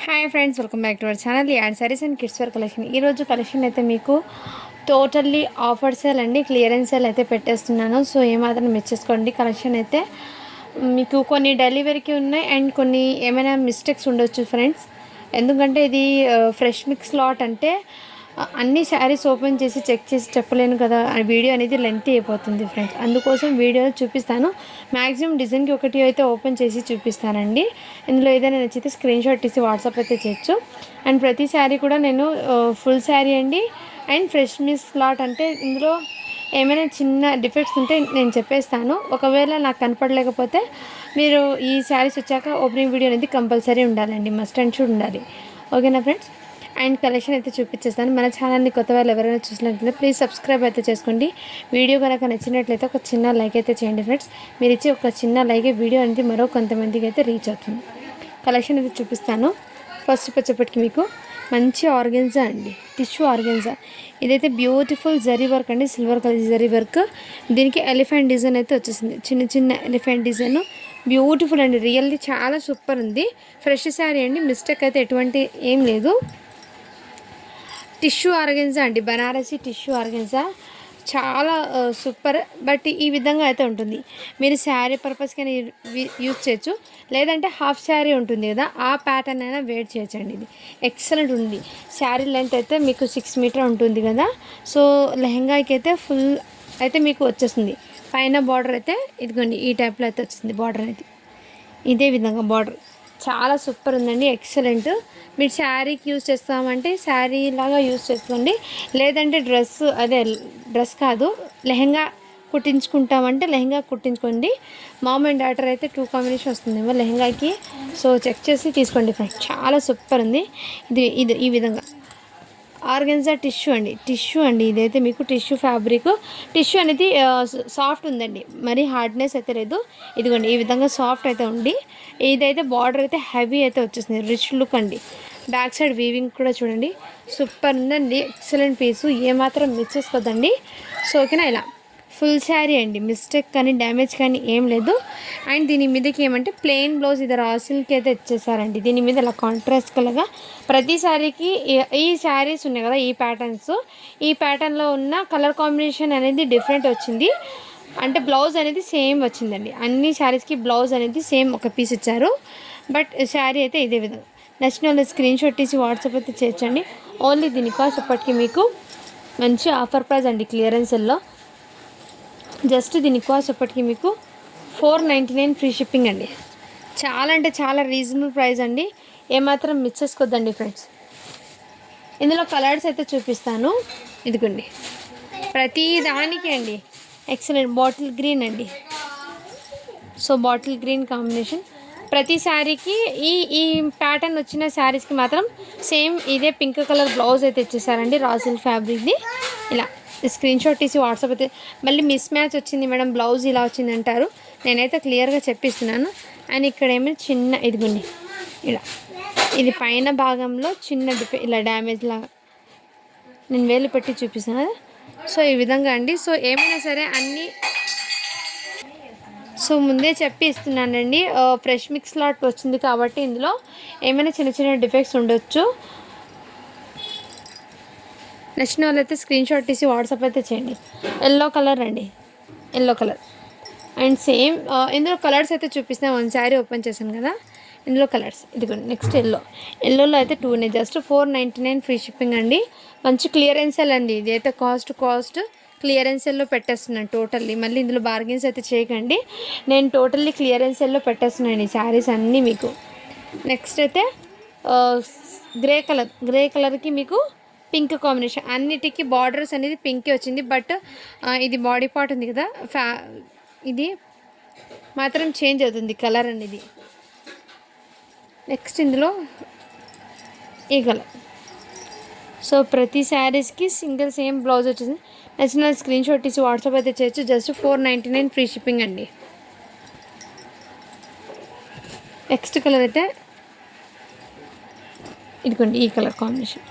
Hi friends, welcome back to our channel యాడ్ sarees and kids wear collection. ఈరోజు collection అయితే మీకు టోటల్లీ ఆఫర్ సేల్ అండి, క్లియరెన్స్ సేల్ అయితే పెట్టేస్తున్నాను. సో ఏమాత్రం మిస్ చేసుకోండి. కలెక్షన్ అయితే మీకు కొన్ని డెలివరీకి ఉన్నాయి అండ్ కొన్ని ఏమైనా మిస్టేక్స్ ఉండొచ్చు ఫ్రెండ్స్. ఎందుకంటే ఇది ఫ్రెష్ మిక్స్ లాట్ అంటే అన్ని శారీస్ ఓపెన్ చేసి చెక్ చేసి చెప్పలేను కదా, వీడియో అనేది లెంతీ అయిపోతుంది ఫ్రెండ్స్. అందుకోసం వీడియో చూపిస్తాను. మ్యాక్సిమం డిజైన్కి ఒకటి అయితే ఓపెన్ చేసి చూపిస్తానండి. ఇందులో ఏదైనా నచ్చితే స్క్రీన్ షాట్ తీసి వాట్సాప్ అయితే చేయొచ్చు. అండ్ ప్రతి శారీ కూడా నేను ఫుల్ శారీ అండి. అండ్ ఫ్రెష్ మిక్స్ లాట్ అంటే ఇందులో ఏమైనా చిన్న డిఫెక్ట్స్ ఉంటే నేను చెప్పేస్తాను. ఒకవేళ నాకు కనపడలేకపోతే మీరు ఈ శారీస్ వచ్చాక ఓపెనింగ్ వీడియో అనేది కంపల్సరీ ఉండాలండి, మస్ట్ అండ్ షుడ్ ఉండాలి. ఓకేనా ఫ్రెండ్స్? అండ్ కలెక్షన్ అయితే చూపించేస్తాను. మన ఛానల్ని కొత్త వాళ్ళు ఎవరైనా చూసినట్లయితే ప్లీజ్ సబ్స్క్రైబ్ అయితే చేసుకోండి. వీడియో కనుక నచ్చినట్లయితే ఒక చిన్న లైక్ అయితే చేయండి ఫ్రెండ్స్. మీరు ఇచ్చే ఒక చిన్న లైక్ వీడియో అనేది మరో కొంతమందికి అయితే రీచ్ అవుతుంది. కలెక్షన్ అయితే చూపిస్తాను. ఫస్ట్ వచ్చేప్పటికి మీకు మంచి ఆర్గెన్జా అండి, టిష్యూ ఆర్గెన్జా. ఇదైతే బ్యూటిఫుల్ జరీ వర్క్ అండి, సిల్వర్ కలర్ జరీ వర్క్. దీనికి ఎలిఫెంట్ డిజైన్ అయితే వచ్చేసింది, చిన్న చిన్న ఎలిఫెంట్ డిజైన్. బ్యూటిఫుల్ అండి, రియల్లీ చాలా సూపర్ ఉంది. ఫ్రెష్ శారీ అండి, మిస్టేక్ అయితే ఎటువంటి ఏం లేదు. టిష్యూ ఆర్గెన్జా అండి, బనారసి టిష్యూ ఆర్గెన్జా చాలా సూపర్. బట్ ఈ విధంగా అయితే ఉంటుంది. మీరు శారీ పర్పస్కైనా యూజ్ చేయొచ్చు, లేదంటే హాఫ్ శారీ ఉంటుంది కదా, ఆ ప్యాటర్న్ అయినా వేర్ చేయొచ్చండి. ఇది ఎక్సలెంట్ ఉంది. శారీ లెంత్ అయితే మీకు 6 మీటర్ ఉంటుంది కదా. సో లెహంగాకి అయితే ఫుల్ అయితే మీకు వచ్చేస్తుంది. పైన బార్డర్ అయితే ఇదిగోండి ఈ టైప్లో అయితే వచ్చింది. బార్డర్ అనేది ఇదే విధంగా బార్డర్ చాలా సూపర్ ఉందండి, ఎక్సలెంట్. మీరు శారీకి యూజ్ చేస్తామంటే శారీ లాగా యూజ్ చేసుకోండి, లేదంటే డ్రెస్ కాదు లెహంగా కుట్టించుకుంటామంటే లెహంగా కుట్టించుకోండి. మామ్ అండ్ డాటర్ అయితే 2 కాంబినేషన్ వస్తుందేమో లెహంగాకి. సో చెక్ చేసి తీసుకోండి ఫ్రెండ్స్, చాలా సూపర్ ఉంది. ఇది ఈ విధంగా ఆర్గెన్జా టిష్యూ అండి. ఇదైతే మీకు టిష్యూ ఫ్యాబ్రిక్. టిష్యూ అనేది సాఫ్ట్ ఉందండి, మరీ హార్డ్నెస్ అయితే లేదు. ఇదిగోండి ఈ విధంగా సాఫ్ట్ అయితే ఉంది. ఇదైతే బార్డర్ అయితే హెవీ అయితే వచ్చేసింది, రిచ్ లుక్ అండి. బ్యాక్ సైడ్ వీవింగ్ కూడా చూడండి, సూపర్ ఉందండి, ఎక్సలెంట్ పీసు. ఏమాత్రం మిస్ చేసుకోదండి. సో ఓకేనా, ఇలా ఫుల్ శారీ అండి, మిస్టేక్ కానీ డ్యామేజ్ కానీ ఏం లేదు. అండ్ దీని మీదకి ఏమంటే ప్లెయిన్ బ్లౌజ్ ఇది రా సిల్క్ అయితే ఇచ్చేసారండి. దీని మీద ఇలా కాంట్రాస్ట్ కలర్గా ప్రతి శారీకి ఈ శారీస్ ఉన్నాయి కదా, ఈ ప్యాటర్న్స్, ఈ ప్యాటర్న్లో ఉన్న కలర్ కాంబినేషన్ అనేది డిఫరెంట్ వచ్చింది. అంటే బ్లౌజ్ అనేది సేమ్ వచ్చిందండి. అన్ని శారీస్కి బ్లౌజ్ అనేది సేమ్ ఒక పీస్ ఇచ్చారు. బట్ శారీ అయితే ఇదే విధంగా. నచ్చిన వాళ్ళు స్క్రీన్ షాట్ తీసి వాట్సాప్ అయితే చేర్చండి. ఓన్లీ దీని కాస్ట్ ఇప్పటికీ మీకు మంచి ఆఫర్ ప్రైస్ అండి, క్లియరెన్స్లో. జస్ట్ దీని కాస్ట్ ఇప్పటికీ మీకు 499 ఫ్రీ షిప్పింగ్ అండి. చాలా అంటే చాలా రీజనబుల్ ప్రైస్ అండి, ఏమాత్రం మిస్ చేసుకోవద్దండి ఫ్రెండ్స్. ఇందులో కలర్స్ అయితే చూపిస్తాను. ఇదిగోండి ప్రతి దానికి అండి ఎక్సలెంట్ బాటిల్ గ్రీన్ అండి. సో బాటిల్ గ్రీన్ కాంబినేషన్ ప్రతి శారీకి ఈ ప్యాటర్న్ వచ్చిన శారీస్కి మాత్రం సేమ్ ఇదే పింక్ కలర్ బ్లౌజ్ అయితే ఇచ్చేసారండి, రాసిల్ ఫ్యాబ్రిక్ది. ఇలా స్క్రీన్ షాట్ తీసి వాట్సాప్ అయితే, మళ్ళీ మిస్ మ్యాచ్ వచ్చింది మేడం బ్లౌజ్ ఇలా వచ్చింది అంటారు. నేనైతే క్లియర్గా చెప్పిస్తున్నాను. అండ్ ఇక్కడ ఏమైనా చిన్న ఇదిగోండి ఇలా, ఇది పైన భాగంలో చిన్న ఇలా డ్యామేజ్ లాగా నేను వేలు పెట్టి చూపిస్తాను. సో ఈ విధంగా అండి. సో ఏమైనా సరే అన్నీ సో ముందే చెప్పి ఇస్తున్నానండి. ఫ్రెష్ మిక్స్ లాట్ వచ్చింది కాబట్టి ఇందులో ఏమైనా చిన్న చిన్న డిఫెక్ట్స్ ఉండొచ్చు. నచ్చిన వాళ్ళైతే స్క్రీన్ షాట్ తీసి వాట్సాప్ అయితే చేయండి. ఎల్లో కలర్ అండి, ఎల్లో కలర్. అండ్ సేమ్ ఇందులో కలర్స్ అయితే చూపిస్తాను. 1 శారీ ఓపెన్ చేశాను కదా, ఇందులో కలర్స్ ఇదిగోండి. నెక్స్ట్ ఎల్లోలో అయితే 2 ఉన్నాయి. జస్ట్ 499 ఫ్రీ షిప్పింగ్ అండి. మంచి క్లియరెన్స్ సెల్ అండి. ఇది అయితే కాస్ట్ క్లియరెన్స్ సెల్లో పెట్టేస్తున్నాను టోటల్లీ. మళ్ళీ ఇందులో బార్గెన్స్ అయితే చేయకండి, నేను టోటల్లీ క్లియరెన్స్ సెల్లో పెట్టేస్తున్నాను ఈ శారీస్ అన్నీ మీకు. నెక్స్ట్ అయితే గ్రే కలర్కి మీకు పింక్ కాంబినేషన్. అన్నిటికీ బార్డర్స్ అనేది పింకే వచ్చింది. బట్ ఇది బాడీ పార్ట్ ఉంది కదా, ఇది మాత్రం చేంజ్ అవుతుంది కలర్ అనేది. నెక్స్ట్ ఇందులో ఈ కలర్. సో ప్రతి శారీస్కి సింగిల్ సేమ్ బ్లౌజ్ వచ్చేసింది. నచ్చిన స్క్రీన్ షాట్ తీసి వాట్సాప్ అయితే చేయొచ్చు. జస్ట్ 499 ఫ్రీ షిప్పింగ్ అండి. నెక్స్ట్ కలర్ అయితే ఇదిగోండి ఈ కలర్ కాంబినేషన్.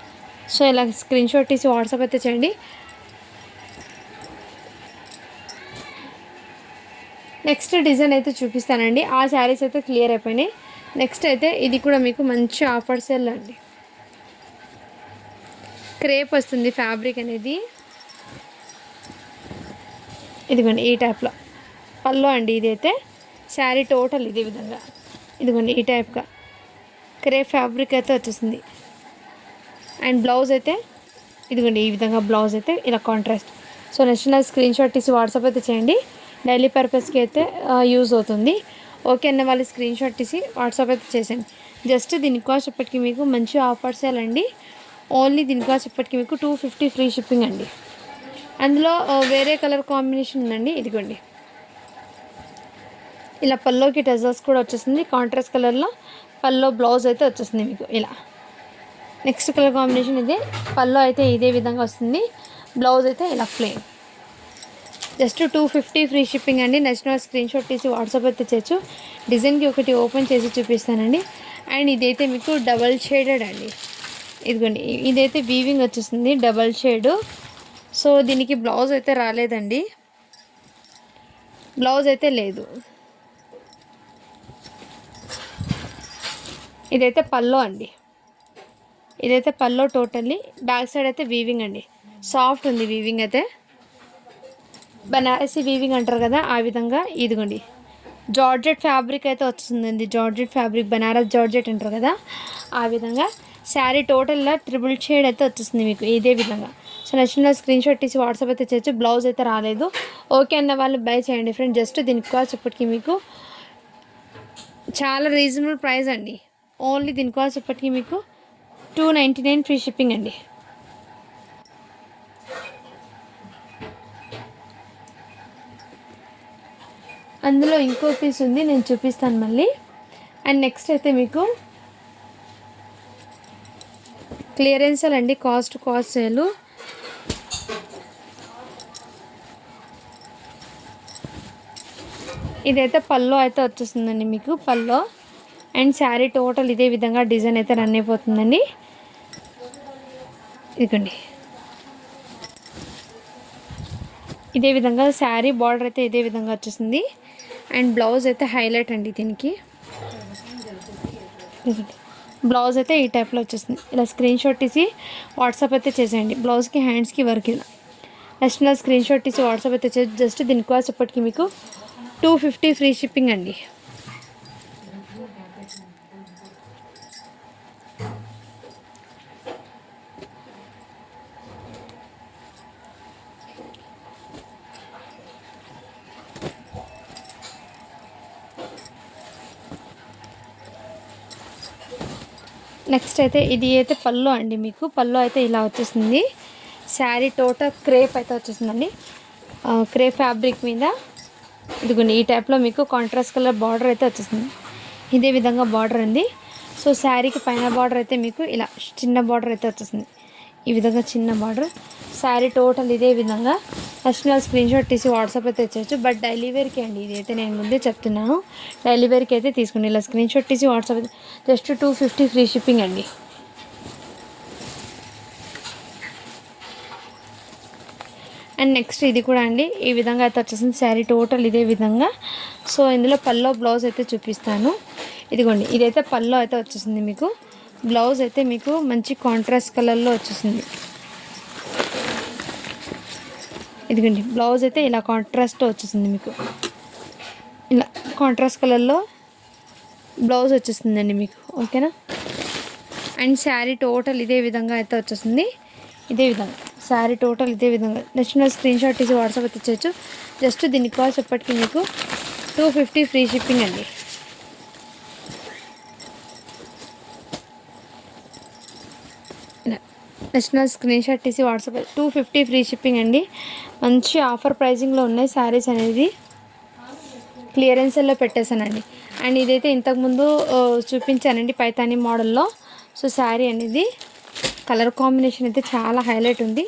సో ఇలా స్క్రీన్ షాట్ తీసి వాట్సాప్ అయితే చేయండి. నెక్స్ట్ డిజైన్ అయితే చూపిస్తానండి. ఆ శారీస్ అయితే క్లియర్ అయిపోయినాయి. నెక్స్ట్ అయితే ఇది కూడా మీకు మంచి ఆఫర్ సేల్ అండి. క్రేప్ వస్తుంది ఫ్యాబ్రిక్ అనేది. ఇదిగోండి ఈ టైప్లో పళ్ళు అండి. ఇదైతే శారీ టోటల్ ఇదే విధంగా ఇదిగోండి ఈ టైప్గా క్రేప్ ఫ్యాబ్రిక్ అయితే వచ్చేసింది. అండ్ బ్లౌజ్ అయితే ఇదిగోండి ఈ విధంగా బ్లౌజ్ అయితే ఇలా కాంట్రాస్ట్. సో నెక్స్ట్ నా స్క్రీన్ షాట్ తీసి వాట్సాప్ అయితే చేయండి. డైలీ పర్పస్కి అయితే యూజ్ అవుతుంది. ఓకే అన్న వాళ్ళు స్క్రీన్ షాట్ తీసి వాట్సాప్ అయితే చేసేయండి. జస్ట్ దీని కాస్ట్ ఇప్పటికి మీకు మంచి ఆఫర్స్ అండి. ఓన్లీ దీని కాస్ట్ ఇప్పటికి మీకు 250 ఫ్రీ షిప్పింగ్ అండి. అందులో వేరే కలర్ కాంబినేషన్ ఉందండి. ఇదిగోండి ఇలా పల్లోకి టజల్స్ కూడా వచ్చేసింది. కాంట్రాస్ట్ కలర్లో పల్లో బ్లౌజ్ అయితే వచ్చేసింది మీకు ఇలా. నెక్స్ట్ కలర్ కాంబినేషన్ ఇదే. పల్లో అయితే ఇదే విధంగా వస్తుంది. బ్లౌజ్ అయితే ఇలా ప్లెయిన్. జస్ట్ 250 ఫ్రీ షిప్పింగ్ అండి. నచ్చిన స్క్రీన్ షాట్ తీసి వాట్సాప్ అయితే చేయొచ్చు. డిజైన్కి ఒకటి ఓపెన్ చేసి చూపిస్తానండి. అండ్ ఇదైతే మీకు డబల్ షేడెడ్ అండి. ఇదిగోండి ఇదైతే వీవింగ్ వచ్చేసింది డబల్ షేడు. సో దీనికి బ్లౌజ్ అయితే రాలేదండి. బ్లౌజ్ అయితే లేదు. ఇదైతే పల్లో అండి. ఇదైతే పల్లో టోటల్లీ. బ్యాక్ సైడ్ అయితే వీవింగ్ అండి. సాఫ్ట్ ఉంది వీవింగ్ అయితే. బనారసి వీవింగ్ అంటారు కదా ఆ విధంగా. ఇదిగోండి జార్జెట్ ఫ్యాబ్రిక్ అయితే వస్తుందండి. జార్జెట్ ఫ్యాబ్రిక్ బనారస్ జార్జెట్ అంటారు కదా ఆ విధంగా. శారీ టోటల్గా ట్రిపుల్ షేడ్ అయితే వచ్చేస్తుంది మీకు ఇదే విధంగా. సో నచ్చిన స్క్రీన్ షాట్ తీసి వాట్సాప్ అయితే చేయొచ్చు. బ్లౌజ్ అయితే రాలేదు. ఓకే అన్న వాళ్ళు బై చేయండి ఫ్రెండ్. జస్ట్ దీనికి కాస్ట్ ఇప్పటికీ మీకు చాలా రీజనబుల్ ప్రైస్ అండి. ఓన్లీ దీని కాస్ట్ ఇప్పటికీ మీకు 299 ఫ్రీ షిప్పింగ్ అండి. అందులో ఇంకో పీస్ ఉంది, నేను చూపిస్తాను మళ్ళీ. అండ్ నెక్స్ట్ అయితే మీకు క్లియరెన్స్ అండి. కాస్ట్ సేలు. ఇదైతే పల్లో అయితే వచ్చేస్తుందండి మీకు పల్లో. అండ్ శారీ టోటల్ ఇదే విధంగా డిజైన్ అయితే రన్ అయిపోతుందండి. ఇదిగోండి ఇదే విధంగా శారీ బార్డర్ అయితే ఇదే విధంగా వచ్చేసింది. అండ్ బ్లౌజ్ అయితే హైలైట్ అండి దీనికి. బ్లౌజ్ అయితే ఈ టైప్లో వచ్చేసింది. ఇలా స్క్రీన్ షాట్ తీసి వాట్సాప్ అయితే చేసేయండి. బ్లౌజ్కి హ్యాండ్స్కి వర్క్ ఇలా. నెక్స్ట్ నా స్క్రీన్ షాట్ తీసి వాట్సాప్ అయితే చేసి జస్ట్ దీని కాస్ట్ ఇప్పటికి మీకు 250 ఫ్రీ షిప్పింగ్ అండి. నెక్స్ట్ అయితే ఇది అయితే పళ్ళు అండి. మీకు పళ్ళు అయితే ఇలా వచ్చేసింది. శారీ టోటల్ క్రేప్ అయితే వచ్చేసిందండి. క్రేప్ ఫ్యాబ్రిక్ మీద ఇదిగోండి ఈ టైప్లో మీకు కాంట్రాస్ట్ కలర్ బార్డర్ అయితే వచ్చేసింది. ఇదే విధంగా బార్డర్ ఉంది. సో శారీకి పైన బార్డర్ అయితే మీకు ఇలా చిన్న బార్డర్ అయితే వచ్చేసింది. ఈ విధంగా చిన్న బార్డర్. శారీ టోటల్ ఇదే విధంగా. ఫస్ట్ స్క్రీన్ షాట్ తీసి వాట్సాప్ అయితే వచ్చేయచ్చు. బట్ డైలీ వేర్కి అండి ఇదైతే నేను ముందే చెప్తున్నాను. డైలీ వేర్కి అయితే తీసుకోండి. ఇలా స్క్రీన్ షాట్ తీసి వాట్సాప్ అయితే జస్ట్ 250 ఫ్రీ షిప్పింగ్ అండి. అండ్ నెక్స్ట్ ఇది కూడా అండి ఈ విధంగా అయితే వచ్చేసింది. శారీ టోటల్ ఇదే విధంగా. సో ఇందులో పల్లో బ్లౌజ్ అయితే చూపిస్తాను. ఇదిగోండి ఇదైతే పల్లో అయితే వచ్చేసింది మీకు. బ్లౌజ్ అయితే మీకు మంచి కాంట్రాస్ట్ కలర్లో వచ్చేసింది. ఇదిగోండి బ్లౌజ్ అయితే ఇలా కాంట్రాస్ట్ వచ్చేసింది మీకు. ఇలా కాంట్రాస్ట్ కలర్లో బ్లౌజ్ వచ్చేస్తుందండి మీకు. ఓకేనా. అండ్ శారీ టోటల్ ఇదే విధంగా అయితే వచ్చేసింది. ఇదే విధంగా శారీ టోటల్ ఇదే విధంగా. నెక్స్ట్ స్క్రీన్ షాట్ తీసి వాట్సాప్ అయితే చేయొచ్చు. జస్ట్ దీని కాస్ట్ ఎప్పటికీ మీకు 250 ఫ్రీ షిప్పింగ్ అండి. నెక్స్ట్ స్క్రీన్ షాట్ తీసి వాట్సాప్ 250 ఫ్రీ షిప్పింగ్ అండి. మంచి ఆఫర్ ప్రైజింగ్లో ఉన్నాయి శారీస్ అనేది. క్లియరెన్స్లో పెట్టేశానండి. అండ్ ఇదైతే ఇంతకుముందు చూపించానండి పైతానీ మోడల్లో. సో శారీ అనేది కలర్ కాంబినేషన్ అయితే చాలా హైలైట్ ఉంది.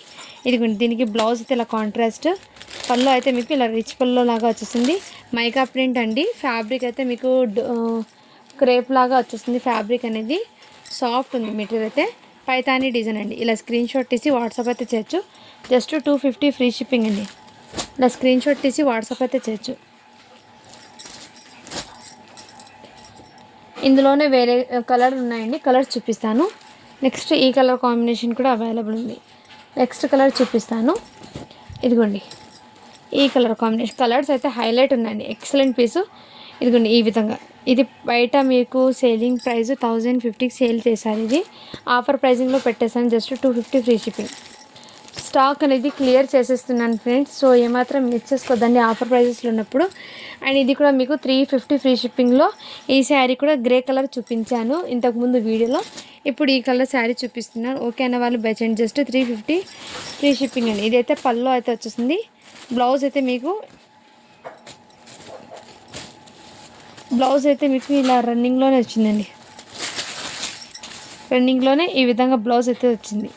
ఇదిగోండి దీనికి బ్లౌజ్ అయితే ఇలా కాంట్రాస్ట్. పళ్ళు అయితే మీకు ఇలా రిచ్ పళ్ళు లాగా వచ్చేసింది. మైకా ప్రింట్ అండి. ఫ్యాబ్రిక్ అయితే మీకు క్రేప్ లాగా వచ్చేసింది. ఫ్యాబ్రిక్ అనేది సాఫ్ట్ ఉంది. మెటీరియల్ అయితే పైతానీ డిజైన్ అండి. ఇలా స్క్రీన్ షాట్ తీసి వాట్సాప్ అయితే చేయొచ్చు. జస్ట్ 250 ఫ్రీ షిప్పింగ్ అండి. ఇలా స్క్రీన్ షాట్ తీసి వాట్సాప్ అయితే చేయొచ్చు. ఇందులోనే వేరే కలర్ ఉన్నాయండి, కలర్స్ చూపిస్తాను. నెక్స్ట్ ఈ కలర్ కాంబినేషన్ కూడా అవైలబుల్ ఉంది. నెక్స్ట్ కలర్ చూపిస్తాను. ఇదిగోండి ఈ కలర్ కాంబినేషన్. కలర్స్ అయితే హైలైట్ ఉన్నాయండి, ఎక్సలెంట్ పీసు. ఇదిగోండి ఈ విధంగా. ఇది బయట మీకు సేలింగ్ ప్రైస్ 1050కి సేల్ చేశారు. ఇది ఆఫర్ ప్రైజింగ్లో పెట్టేశాను, జస్ట్ 250 ఫ్రీ షిప్పింగ్. స్టాక్ అనేది క్లియర్ చేసేస్తున్నాను ఫ్రెండ్స్. సో ఏమాత్రం మిస్ చేసుకోవద్దండి ఆఫర్ ప్రైజెస్లో ఉన్నప్పుడు. అండ్ ఇది కూడా మీకు 350 ఫ్రీ షిప్పింగ్లో. ఈ శారీ కూడా గ్రే కలర్ చూపించాను ఇంతకుముందు వీడియోలో, ఇప్పుడు ఈ కలర్ శారీ చూపిస్తున్నాను. ఓకే అన్న వాళ్ళు బై చేయండి, జస్ట్ 350 ఫ్రీ షిప్పింగ్ అండి. ఇదైతే పళ్ళు అయితే వచ్చేసింది. బ్లౌజ్ అయితే మీకు ఇలా రన్నింగ్లోనే వచ్చిందండి. రన్నింగ్లోనే ఈ విధంగా బ్లౌజ్ అయితే వచ్చింది.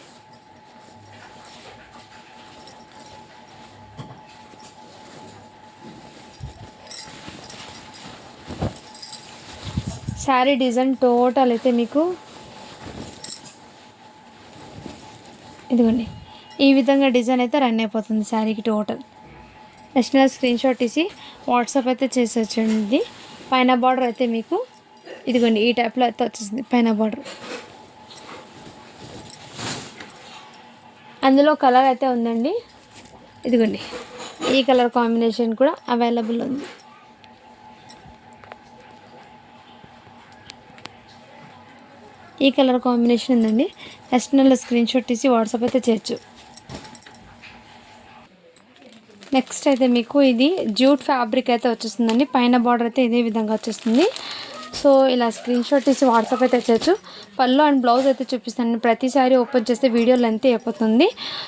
శారీ డిజైన్ టోటల్ అయితే మీకు ఇదిగోండి ఈ విధంగా డిజైన్ అయితే రన్ అయిపోతుంది శారీకి టోటల్. నెక్స్ట్ స్క్రీన్ షాట్ తీసి వాట్సాప్ అయితే చేసేయండి. పైన బార్డర్ అయితే మీకు ఇదిగోండి ఈ టైప్లో అయితే వచ్చేసింది పైన బార్డర్. అందులో కలర్ అయితే ఉందండి, ఇదిగోండి ఈ కలర్ కాంబినేషన్ కూడా అవైలబుల్ ఉంది. ఈ కలర్ కాంబినేషన్ ఉందండి. నెక్స్ట్ స్క్రీన్ షాట్ తీసి వాట్సాప్ అయితే చేయొచ్చు. నెక్స్ట్ అయితే మీకు ఇది జ్యూట్ ఫ్యాబ్రిక్ అయితే వచ్చేస్తుందండి. పైన బార్డర్ అయితే ఇదే విధంగా వచ్చేస్తుంది. సో ఇలా స్క్రీన్ షాట్ తీసి వాట్సాప్ అయితే చేయొచ్చు. పళ్ళు అండ్ బ్లౌజ్ అయితే చూపిస్తాను. ప్రతిసారి ఓపెన్ చేస్తే వీడియో లెంత్ అయిపోతుంది.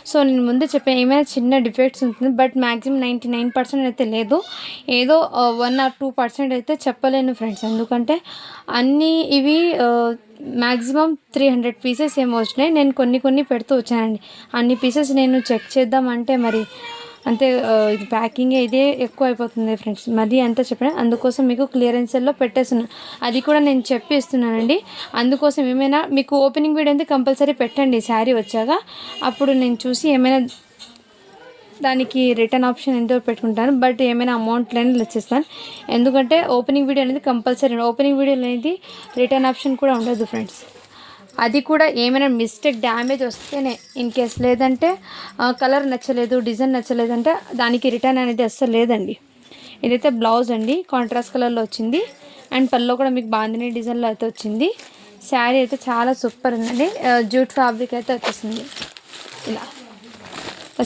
సో నేను ముందే చెప్పాను ఏమైనా చిన్న డిఫెక్ట్స్ ఉంటుంది, బట్ మ్యాక్సిమం 99% అయితే లేదు. ఏదో 1 or 2% అయితే చెప్పలేను ఫ్రెండ్స్. ఎందుకంటే అన్నీ ఇవి మ్యాక్సిమం 300 పీసెస్ ఏమో వచ్చినాయి. నేను కొన్ని పెడుతూ వచ్చానండి. అన్ని పీసెస్ నేను చెక్ చేద్దామంటే మరి అంతే ఇది ప్యాకింగ్ ఇదే ఎక్కువ అయిపోతుంది ఫ్రెండ్స్. మరి అంతా చెప్పాను, అందుకోసం మీకు క్లియరెన్స్ సెల్లో పెట్టేస్తున్నాను. అది కూడా నేను చెప్పి ఇస్తున్నానండి. అందుకోసం ఏమైనా మీకు ఓపెనింగ్ వీడియో అయితే కంపల్సరీ పెట్టండి శారీ వచ్చాక. అప్పుడు నేను చూసి ఏమైనా దానికి రిటర్న్ ఆప్షన్ ఎంతో పెట్టుకుంటాను, బట్ ఏమైనా అమౌంట్ లేని వచ్చేస్తాను. ఎందుకంటే ఓపెనింగ్ వీడియో అనేది కంపల్సరీ. ఓపెనింగ్ వీడియో అనేది రిటర్న్ ఆప్షన్ కూడా ఉండదు ఫ్రెండ్స్. అది కూడా ఏమైనా మిస్టేక్ డ్యామేజ్ వస్తేనే ఇన్ కేస్, లేదంటే కలర్ నచ్చలేదు, డిజైన్ నచ్చలేదంటే దానికి రిటర్న్ అనేది అస్సలు లేదండి. ఇదైతే బ్లౌజ్ అండి, కాంట్రాస్ట్ కలర్లో వచ్చింది. అండ్ పల్లో కూడా మీకు బాందిని డిజైన్లో అయితే వచ్చింది. శారీ అయితే చాలా సూపర్ ఉందండి. జూట్ ఫ్యాబ్రిక్ అయితే వచ్చేసింది. ఇలా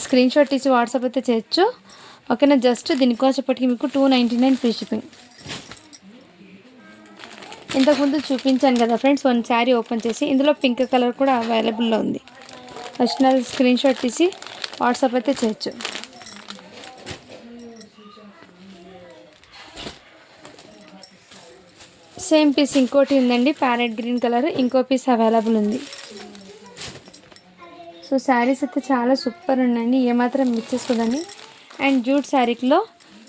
స్క్రీన్ షాట్ తీసి వాట్సాప్ అయితే చేయొచ్చు. ఓకేనా, జస్ట్ దీనికోసప్పటికి మీకు 299 ఫ్రీ షిప్పింగ్. ఇంతకుముందు చూపించాను కదా ఫ్రెండ్స్, 1 శారీ ఓపెన్ చేసి ఇందులో పింక్ కలర్ కూడా అవైలబుల్లో ఉంది. ఫస్ట్ స్క్రీన్ షాట్ తీసి వాట్సాప్ అయితే చేయొచ్చు. సేమ్ పీస్ ఇంకోటి ఉందండి, ప్యారెట్ గ్రీన్ కలర్, ఇంకో పీస్ అవైలబుల్ ఉంది. సో శారీస్ అయితే చాలా సూపర్ ఉన్నాయండి, ఏమాత్రం మిస్ చేసుకోదండి. అండ్ జూట్ శారీలో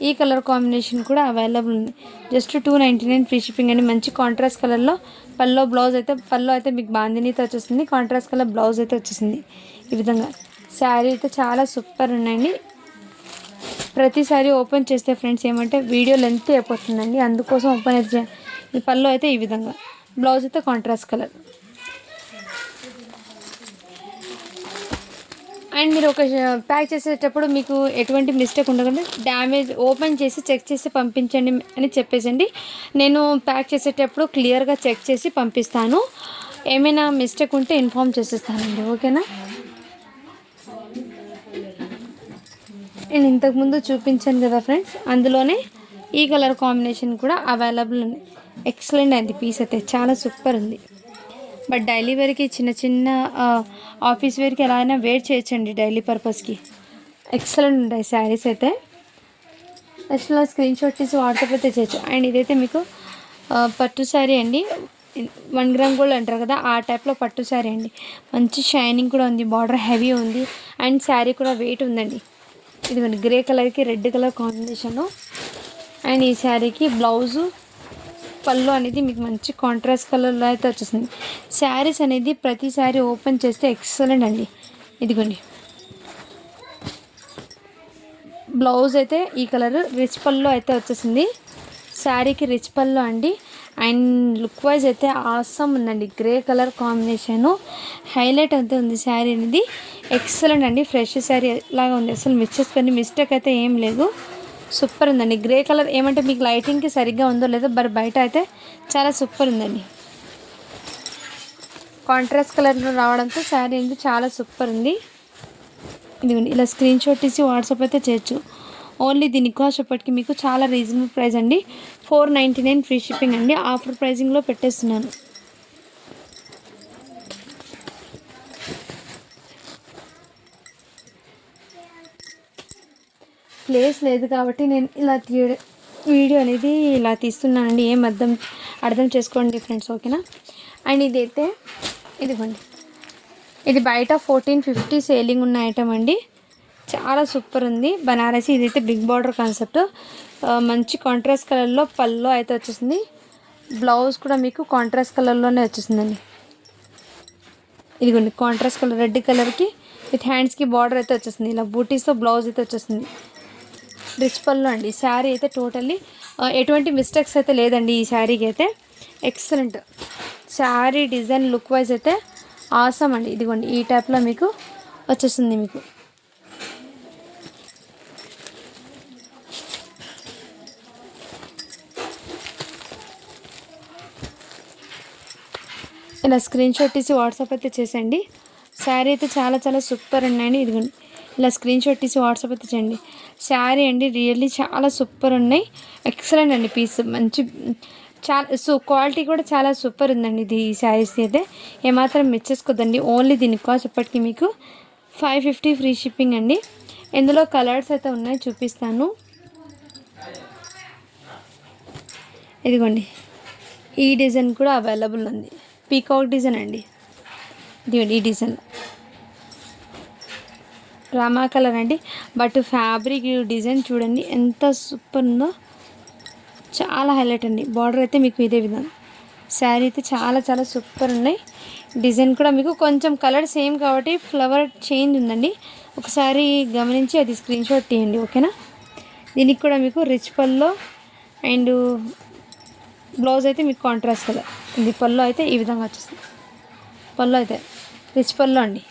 ఈ కలర్ కాంబినేషన్ కూడా అవైలబుల్ ఉంది. జస్ట్ 299 ఫ్రీ షిప్పింగ్ అండి. మంచి కాంట్రాస్ట్ కలర్లో పల్లో అయితే మీకు బాందినీతో వచ్చేసింది. కాంట్రాస్ట్ కలర్ బ్లౌజ్ అయితే వచ్చేసింది. ఈ విధంగా శారీ అయితే చాలా సూపర్ ఉన్నాయండి. ప్రతిసారి ఓపెన్ చేస్తే ఫ్రెండ్స్ ఏమంటే వీడియో లెంత్ అయిపోతుందండి, అందుకోసం ఓపెన్ అయితే ఈ పల్లో అయితే ఈ విధంగా, బ్లౌజ్ అయితే కాంట్రాస్ట్ కలర్. అండ్ మీరు ఒక ప్యాక్ చేసేటప్పుడు మీకు ఎటువంటి మిస్టేక్ ఉండకుండా డ్యామేజ్ ఓపెన్ చేసి చెక్ చేసి పంపించండి అని చెప్పేసండి. నేను ప్యాక్ చేసేటప్పుడు క్లియర్గా చెక్ చేసి పంపిస్తాను. ఏమైనా మిస్టేక్ ఉంటే ఇన్ఫామ్ చేసేస్తానండి. ఓకేనా, నేను ఇంతకుముందు చూపించాను కదా ఫ్రెండ్స్, అందులోనే ఈ కలర్ కాంబినేషన్ కూడా అవైలబుల్ ఉంది. ఎక్సలెంట్ అయింది పీస్ అయితే, చాలా సూపర్ ఉంది. బట్ డైలీ వేర్కి చిన్న ఆఫీస్ వేర్కి ఎలా అయినా వేర్ చేయొచ్చండి, డైలీ పర్పస్కి ఎక్సలెంట్ ఉంటాయి శారీస్ అయితే. నెక్స్ట్ స్క్రీన్ షాట్ తీసి వాట్సాప్ అయితే చేయొచ్చు. అండ్ ఇదైతే మీకు పట్టు శారీ అండి, 1 గ్రామ్ గోల్డ్ అంటారు కదా ఆ టైప్లో పట్టు శారీ అండి. మంచి షైనింగ్ కూడా ఉంది, బార్డర్ హెవీ ఉంది. అండ్ శారీ కూడా వెయిట్ ఉందండి. ఇదిగోండి గ్రే కలర్కి రెడ్ కలర్ కాంబినేషను. అండ్ ఈ శారీకి బ్లౌజు పళ్ళు అనేది మీకు మంచి కాంట్రాస్ట్ కలర్లో అయితే వచ్చేసింది. శారీస్ అనేది ప్రతి శారీ ఓపెన్ చేస్తే ఎక్సలెంట్ అండి. ఇదిగోండి బ్లౌజ్ అయితే ఈ కలర్ రిచ్ పళ్ళు అయితే వచ్చేసింది. శారీకి రిచ్ పళ్ళు అండి. అండ్ లుక్ వైజ్ అయితే ఆసమ్ ఉందండి. గ్రే కలర్ కాంబినేషను హైలైట్ అయితే ఉంది శారీ అనేది. ఎక్సలెంట్ అండి. ఫ్రెష్ శారీ లాగా ఉంది, అసలు మిస్టేక్ అయితే ఏం లేదు. సూపర్ ఉందండి. గ్రే కలర్ ఏమంటే మీకు లైటింగ్కి సరిగ్గా ఉందో లేదో, బయట అయితే చాలా సూపర్ ఉందండి. కాంట్రాస్ట్ కలర్లో రావడంతో శారీ అనేది చాలా సూపర్ ఉంది. ఇదిగోండి, ఇలా స్క్రీన్ షాట్ తీసి వాట్సాప్ అయితే చేయొచ్చు. ఓన్లీ దీని కాస్ట్ ఇప్పటికి మీకు చాలా రీజనబుల్ ప్రైస్ అండి. 499 ఫ్రీ షిప్పింగ్ అండి. ఆఫర్ ప్రైజింగ్లో పెట్టేస్తున్నాను. ప్లేస్ లేదు కాబట్టి నేను ఇలా వీడియో అనేది ఇలా తీస్తున్నానండి. ఏం అర్థం చేసుకోండి ఫ్రెండ్స్, ఓకేనా. అండ్ ఇదైతే ఇదిగోండి, ఇది బయట 1450 సేలింగ్ ఉన్న ఐటమ్ అండి. చాలా సూపర్ ఉంది. బనారసి, ఇదైతే బిగ్ బార్డర్ కాన్సెప్ట్. మంచి కాంట్రాస్ట్ కలర్లో పళ్ళు అయితే వచ్చేసింది. బ్లౌజ్ కూడా మీకు కాంట్రాస్ట్ కలర్లోనే వచ్చేసిందండి. ఇదిగోండి, కాంట్రాస్ట్ కలర్ రెడ్ కలర్కి విత్ హ్యాండ్స్కి బార్డర్ అయితే వచ్చేసింది. ఇలా బూటీస్తో బ్లౌజ్ అయితే వచ్చేసింది. రిచ్ పళ్ళు అండి. శారీ అయితే టోటల్లీ ఎటువంటి మిస్టేక్స్ అయితే లేదండి ఈ శారీకి అయితే. Excellent sari design look wise అయితే ఆసమ్ అండి. ఇదిగోండి, ఈ టైప్లో మీకు వచ్చేస్తుంది. మీకు ఇలా స్క్రీన్ షాట్ తీసి వాట్సాప్ అయితే చేసేయండి. శారీ అయితే చాలా చాలా సూపర్ ఉన్నాయండి. ఇదిగోండి, ఇలా స్క్రీన్ షాట్ తీసి వాట్సాప్ అయితే చేయండి. శారీ అండి రియల్లీ చాలా సూపర్ ఉన్నాయి. ఎక్సలెంట్ అండి. పీస్ మంచి చాలా క్వాలిటీ కూడా చాలా సూపర్ ఉందండి. ఇది ఈ శారీస్ అయితే ఏమాత్రం మెచ్చేసుకోద్దండి. ఓన్లీ దీని కాస్ట్ ఇప్పటికీ మీకు 550 ఫ్రీ షిప్పింగ్ అండి. ఇందులో కలర్స్ అయితే ఉన్నాయి, చూపిస్తాను. ఇదిగోండి, ఈ డిజైన్ కూడా అవైలబుల్ ఉంది. పీకాక్ డిజైన్ అండి. ఇదిగోండి, ఈ డిజైన్ రామా కలర్ అండి. బట్ ఫ్యాబ్రిక్ డిజైన్ చూడండి ఎంత సూపర్ ఉందో, చాలా హైలైట్ అండి. బార్డర్ అయితే మీకు ఇదే విధంగా. శారీ అయితే చాలా చాలా సూపర్ ఉన్నాయి. డిజైన్ కూడా మీకు కొంచెం కలర్ సేమ్ కాబట్టి ఫ్లవర్ చేంజ్ ఉందండి. ఒకసారి గమనించి అది స్క్రీన్ షాట్ తీయండి, ఓకేనా. దీనికి కూడా మీకు రిచ్ పల్లో అండ్ బ్లౌజ్ అయితే మీకు కాంట్రాస్ట్ కలర్. ఇది పల్లో అయితే ఈ విధంగా వచ్చేస్తుంది. పల్లో అయితే రిచ్ పల్లో అండి.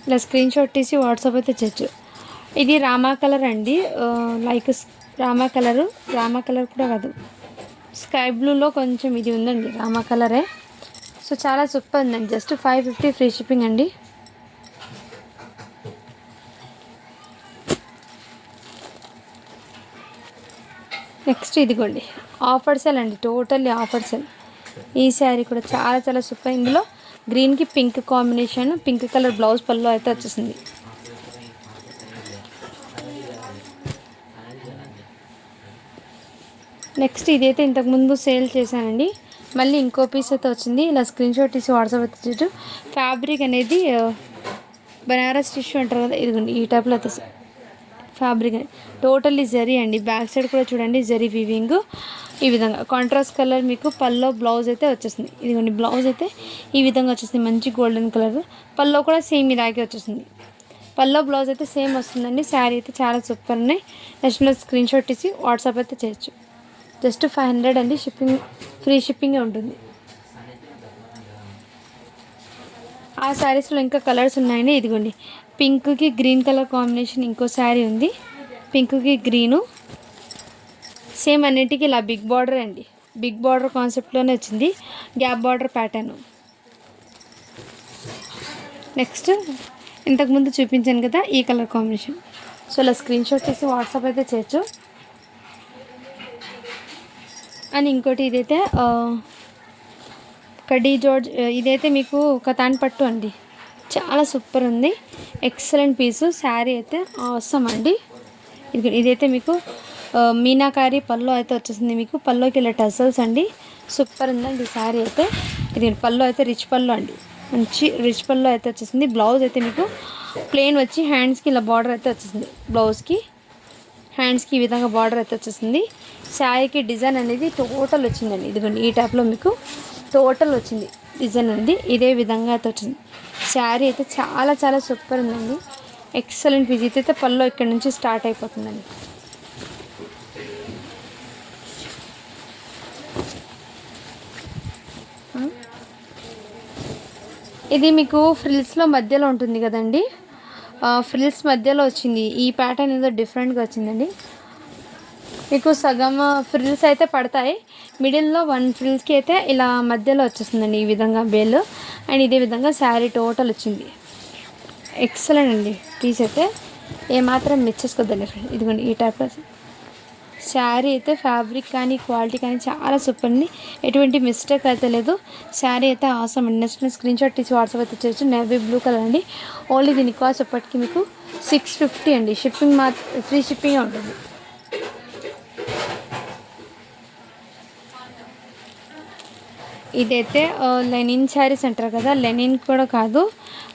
ఇలా స్క్రీన్ షాట్ తీసి వాట్సాప్ అయితే చేయొచ్చు. ఇది రామా కలర్ అండి. లైక్ రామా కలర్ కూడా కాదు, స్కై బ్లూలో కొంచెం ఇది ఉందండి, రామా కలరే. సో చాలా సూపర్ ఉందండి. జస్ట్ 550 ఫ్రీ షిప్పింగ్ అండి. నెక్స్ట్ ఇదిగోండి, ఆఫర్ సేల్ అండి, టోటల్లీ ఆఫర్ సేల్. ఈ శారీ కూడా చాలా చాలా సూపర్. ఇందులో గ్రీన్కి pink combination, pink colour blouse పళ్ళు అయితే వచ్చేసింది. నెక్స్ట్ ఇదైతే ఇంతకుముందు సేల్ చేశానండి, మళ్ళీ ఇంకో పీస్ అయితే వచ్చింది. ఇలా స్క్రీన్ షాట్ తీసి వాట్సాప్ అయితే ఫ్యాబ్రిక్ అనేది బనారస్ టిష్యూ అంటారు కదా, ఇదిగోండి ఈ టైప్లో అయితే ఫ్యాబ్రిక్ టోటల్లీ జరీ అండి. బ్యాక్ సైడ్ కూడా చూడండి జరీ వీవింగ్. ఈ విధంగా కాంట్రాస్ట్ కలర్ మీకు పల్లో బ్లౌజ్ అయితే వచ్చేసింది. ఇదిగోండి, బ్లౌజ్ అయితే ఈ విధంగా వచ్చేసింది, మంచి గోల్డెన్ కలర్. పల్లో కూడా సేమ్ ఇలాగే వచ్చేసింది. పల్లో బ్లౌజ్ అయితే సేమ్ వస్తుందండి. శారీ అయితే చాలా సూపర్ ఉన్నాయి. నెక్స్ట్ స్క్రీన్ షాట్ తీసి వాట్సాప్ అయితే చేయొచ్చు. జస్ట్ 500 అండి. షిప్పింగ్ ఫ్రీ షిప్పింగే ఉంటుంది. ఆ శారీస్లో ఇంకా కలర్స్ ఉన్నాయండి. ఇదిగోండి, పింక్కి గ్రీన్ కలర్ కాంబినేషన్ ఇంకో శారీ ఉంది. పింక్కి గ్రీను సేమ్ అన్నింటికి ఇలా బిగ్ బార్డర్ అండి. బిగ్ బార్డర్ కాన్సెప్ట్లోనే వచ్చింది, గ్యాప్ బార్డర్ ప్యాటర్న్. నెక్స్ట్ ఇంతకుముందు చూపించాను కదా ఈ కలర్ కాంబినేషన్. సో ఇలా స్క్రీన్ షాట్ తీసి వాట్సాప్ అయితే చేయొచ్చు. అండ్ ఇంకోటి ఇదైతే కడ్డీ జార్జ్, ఇదైతే మీకు కతాన్ పట్టు అండి, చాలా సూపర్ ఉంది. ఎక్సలెంట్ పీసు. శారీ అయితే అవసరం అండి. ఇదైతే మీకు మీనాకారి పళ్ళు అయితే వచ్చేసింది. మీకు పళ్ళుకి ఇలా టసల్స్ అండి, సూపర్ ఉందండి శారీ అయితే. ఇది పళ్ళు అయితే రిచ్ పళ్ళు అండి, మంచి రిచ్ పళ్ళు అయితే వచ్చేసింది. బ్లౌజ్ అయితే మీకు ప్లెయిన్ వచ్చి హ్యాండ్స్కి ఇలా బార్డర్ అయితే వచ్చేసింది. బ్లౌజ్కి హ్యాండ్స్కి ఈ విధంగా బార్డర్ అయితే వచ్చేసింది. శారీకి డిజైన్ అనేది టోటల్ వచ్చిందండి. ఇదిగోండి, ఈ టైప్లో మీకు టోటల్ వచ్చింది డిజైన్ అనేది. ఇదే విధంగా అయితే వచ్చింది. శారీ అయితే చాలా చాలా సూపర్ ఉందండి. Excellent piece. అయితే పళ్ళు ఇక్కడ నుంచి స్టార్ట్ అయిపోతుందండి. ఇది మీకు ఫ్రిల్స్లో మధ్యలో ఉంటుంది కదండి, ఫ్రిల్స్ మధ్యలో వచ్చింది. ఈ ప్యాటర్న్ ఏదో డిఫరెంట్గా వచ్చిందండి. మీకు సగం ఫ్రిల్స్ అయితే పడతాయి, మిడిల్లో వన్ ఫ్రిల్స్కి అయితే ఇలా మధ్యలో వచ్చేస్తుందండి ఈ విధంగా బేల్. అండ్ ఇదే విధంగా శారీ టోటల్ వచ్చింది. ఎక్సలెంట్ అండి పీస్ అయితే, ఏమాత్రం మిస్ చేసుకోద్దండి. ఇదిగోండి ఈ టైప్లో శారీ అయితే ఫ్యాబ్రిక్ కానీ క్వాలిటీ కానీ చాలా సూపర్ ఉంది, ఎటువంటి మిస్టేక్ అయితే లేదు. శారీ అయితే ఆసమ్ అండి. నెక్స్ట్ స్క్రీన్ షాట్ తీసి వాట్సాప్ అయితే చేయొచ్చు. నేవీ బ్లూ కలర్ అండి. ఓన్లీ దీని కాస్ట్ ఎప్పటికీ మీకు 650 అండి. షిప్పింగ్ ఫ్రీ షిప్పింగ్ ఉంటుంది. ఇదైతే లెనిన్ శారీస్ అంటారు కదా, లెనిన్ కూడా కాదు,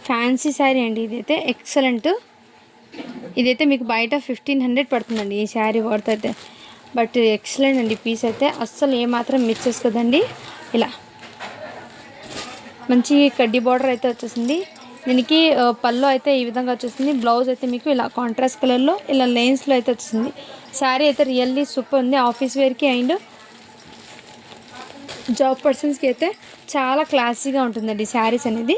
ఫ్యాన్సీ శారీ అండి. ఇదైతే ఎక్సలెంట్. ఇదైతే మీకు బయట 1500 పడుతుందండి ఈ శారీ వర్త్ అయితే. బట్ ఎక్సలెంట్ అండి పీస్ అయితే, అస్సలు ఏమాత్రం మిస్ చేసుకోదండి. ఇలా మంచి కడ్డీ బార్డర్ అయితే వచ్చేసింది. దీనికి పళ్ళు అయితే ఈ విధంగా వచ్చేసింది. బ్లౌజ్ అయితే మీకు ఇలా కాంట్రాస్ట్ కలర్లో ఇలా లైన్స్లో అయితే వచ్చేసింది. శారీ అయితే రియల్లీ సూపర్ ఉంది. ఆఫీస్ వేర్కి అండ్ జాబ్ పర్సన్స్కి అయితే చాలా క్లాసీగా ఉంటుందండి శారీస్ అనేది,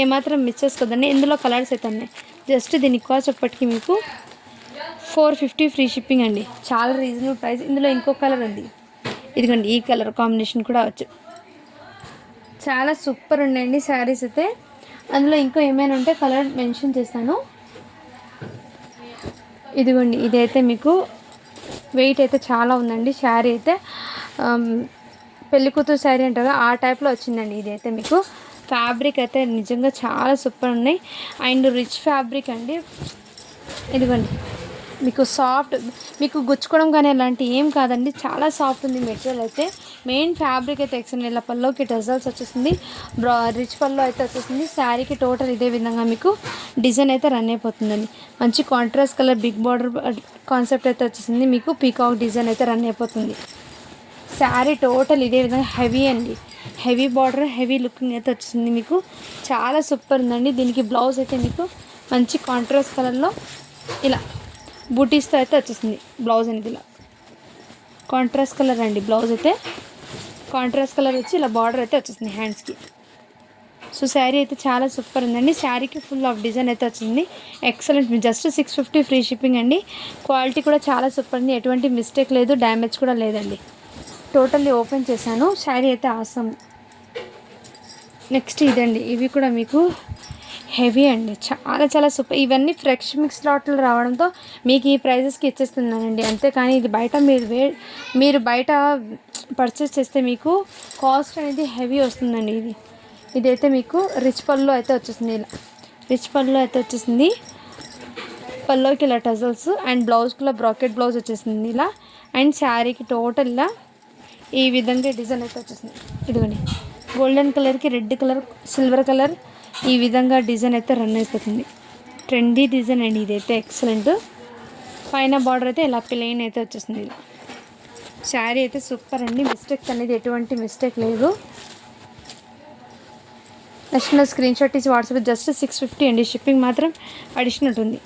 ఏమాత్రం మిస్ చేసుకోదండి. ఇందులో కలర్స్ అయితే ఉన్నాయి. జస్ట్ దీని కాస్ట్ ఎప్పటికీ మీకు 450 ఫ్రీ షిప్పింగ్ అండి. చాలా రీజనబుల్ ప్రైస్. ఇందులో ఇంకో కలర్ ఉంది, ఇదిగోండి ఈ కలర్ కాంబినేషన్ కూడా వచ్చు. చాలా సూపర్ ఉన్నాయండి శారీస్ అయితే. అందులో ఇంకో ఏమైనా ఉంటే కలర్ మెన్షన్ చేస్తాను. ఇదిగోండి ఇదైతే మీకు వెయిట్ అయితే చాలా ఉందండి. శారీ అయితే పెళ్ళికూతురు శారీ అంటారు ఆ టైప్లో వచ్చిందండి. ఇదైతే మీకు ఫ్యాబ్రిక్ అయితే నిజంగా చాలా సూపర్ ఉన్నాయి. అండ్ రిచ్ ఫ్యాబ్రిక్ అండి. ఇదిగోండి మీకు సాఫ్ట్, మీకు గుచ్చుకోవడం కానీ అలాంటి ఏం కాదండి, చాలా సాఫ్ట్ ఉంది మెటీరియల్ అయితే. మెయిన్ ఫ్యాబ్రిక్ అయితే ఎక్సలెంట్. ఇలా పల్లోకి టజల్స్ వచ్చేసింది, రిచ్ పల్లో అయితే వచ్చేసింది. శారీకి టోటల్ ఇదే విధంగా మీకు డిజైన్ అయితే రన్ అయిపోతుందండి. మంచి contrast colour big border concept అయితే వచ్చేసింది. మీకు పీకాక్ డిజైన్ అయితే రన్ అయిపోతుంది. శారీ టోటల్ ఇదే విధంగా హెవీ అండి, హెవీ బార్డర్ హెవీ లుకింగ్ అయితే వచ్చింది. మీకు చాలా సూపర్ ఉందండి. దీనికి బ్లౌజ్ అయితే మీకు మంచి కాంట్రాస్ట్ కలర్లో ఇలా బూటీస్తో అయితే వచ్చేసింది. బ్లౌజ్ అనేది ఇలా కాంట్రాస్ట్ కలర్ అండి. బ్లౌజ్ అయితే కాంట్రాస్ట్ కలర్ వచ్చి ఇలా బార్డర్ అయితే వచ్చేసింది హ్యాండ్స్కి. సో శారీ అయితే చాలా సూపర్ ఉందండి. శారీకి ఫుల్ ఆఫ్ డిజైన్ అయితే వచ్చింది. ఎక్సలెంట్. జస్ట్ 650 ఫ్రీ షిప్పింగ్ అండి. క్వాలిటీ కూడా చాలా సూపర్ ఉంది, ఎటువంటి మిస్టేక్ లేదు, డ్యామేజ్ కూడా లేదండి. టోటల్లీ ఓపెన్ చేశాను. శారీ అయితే ఆసమ్. నెక్స్ట్ ఇదండి, ఇవి కూడా మీకు హెవీ అండి, చాలా చాలా సూపర్. ఇవన్నీ ఫ్రెష్ మిక్స్ లాట్లు రావడంతో మీకు ఈ ప్రైజెస్కి ఇచ్చేస్తున్నానండి. అంతేకాని ఇది బయట మీరు బయట పర్చేస్ చేస్తే మీకు కాస్ట్ అనేది హెవీ వస్తుందండి. ఇదైతే మీకు రిచ్ పళ్ళు అయితే వచ్చేసింది. ఇలా రిచ్ పళ్ళు అయితే వచ్చేసింది. పళ్ళోకి ఇలా టజల్స్ అండ్ బ్లౌజ్కి ఇలా బ్రాకెట్ బ్లౌజ్ వచ్చేసింది ఇలా. అండ్ శారీకి టోటల్ ఇలా ఈ విధంగా డిజైన్ అయితే వచ్చేసింది. ఇదిగోండి గోల్డెన్ కలర్కి రెడ్ కలర్ సిల్వర్ కలర్ ఈ విధంగా డిజైన్ అయితే రన్ అయిపోతుంది. ట్రెండీ డిజైన్ అండి ఇదైతే ఎక్సలెంట్. పైన బార్డర్ అయితే ఇలా ప్లెయిన్ అయితే వచ్చేసింది. ఇలా శారీ అయితే సూపర్ అండి. మిస్టేక్స్ అనేది ఎటువంటి మిస్టేక్ లేదు. నెక్స్ట్ స్క్రీన్ షాట్ తీసి వాట్సాప్ జస్ట్ 650 అండి. షిప్పింగ్ మాత్రం అడిషనల్ ఉంటుంది.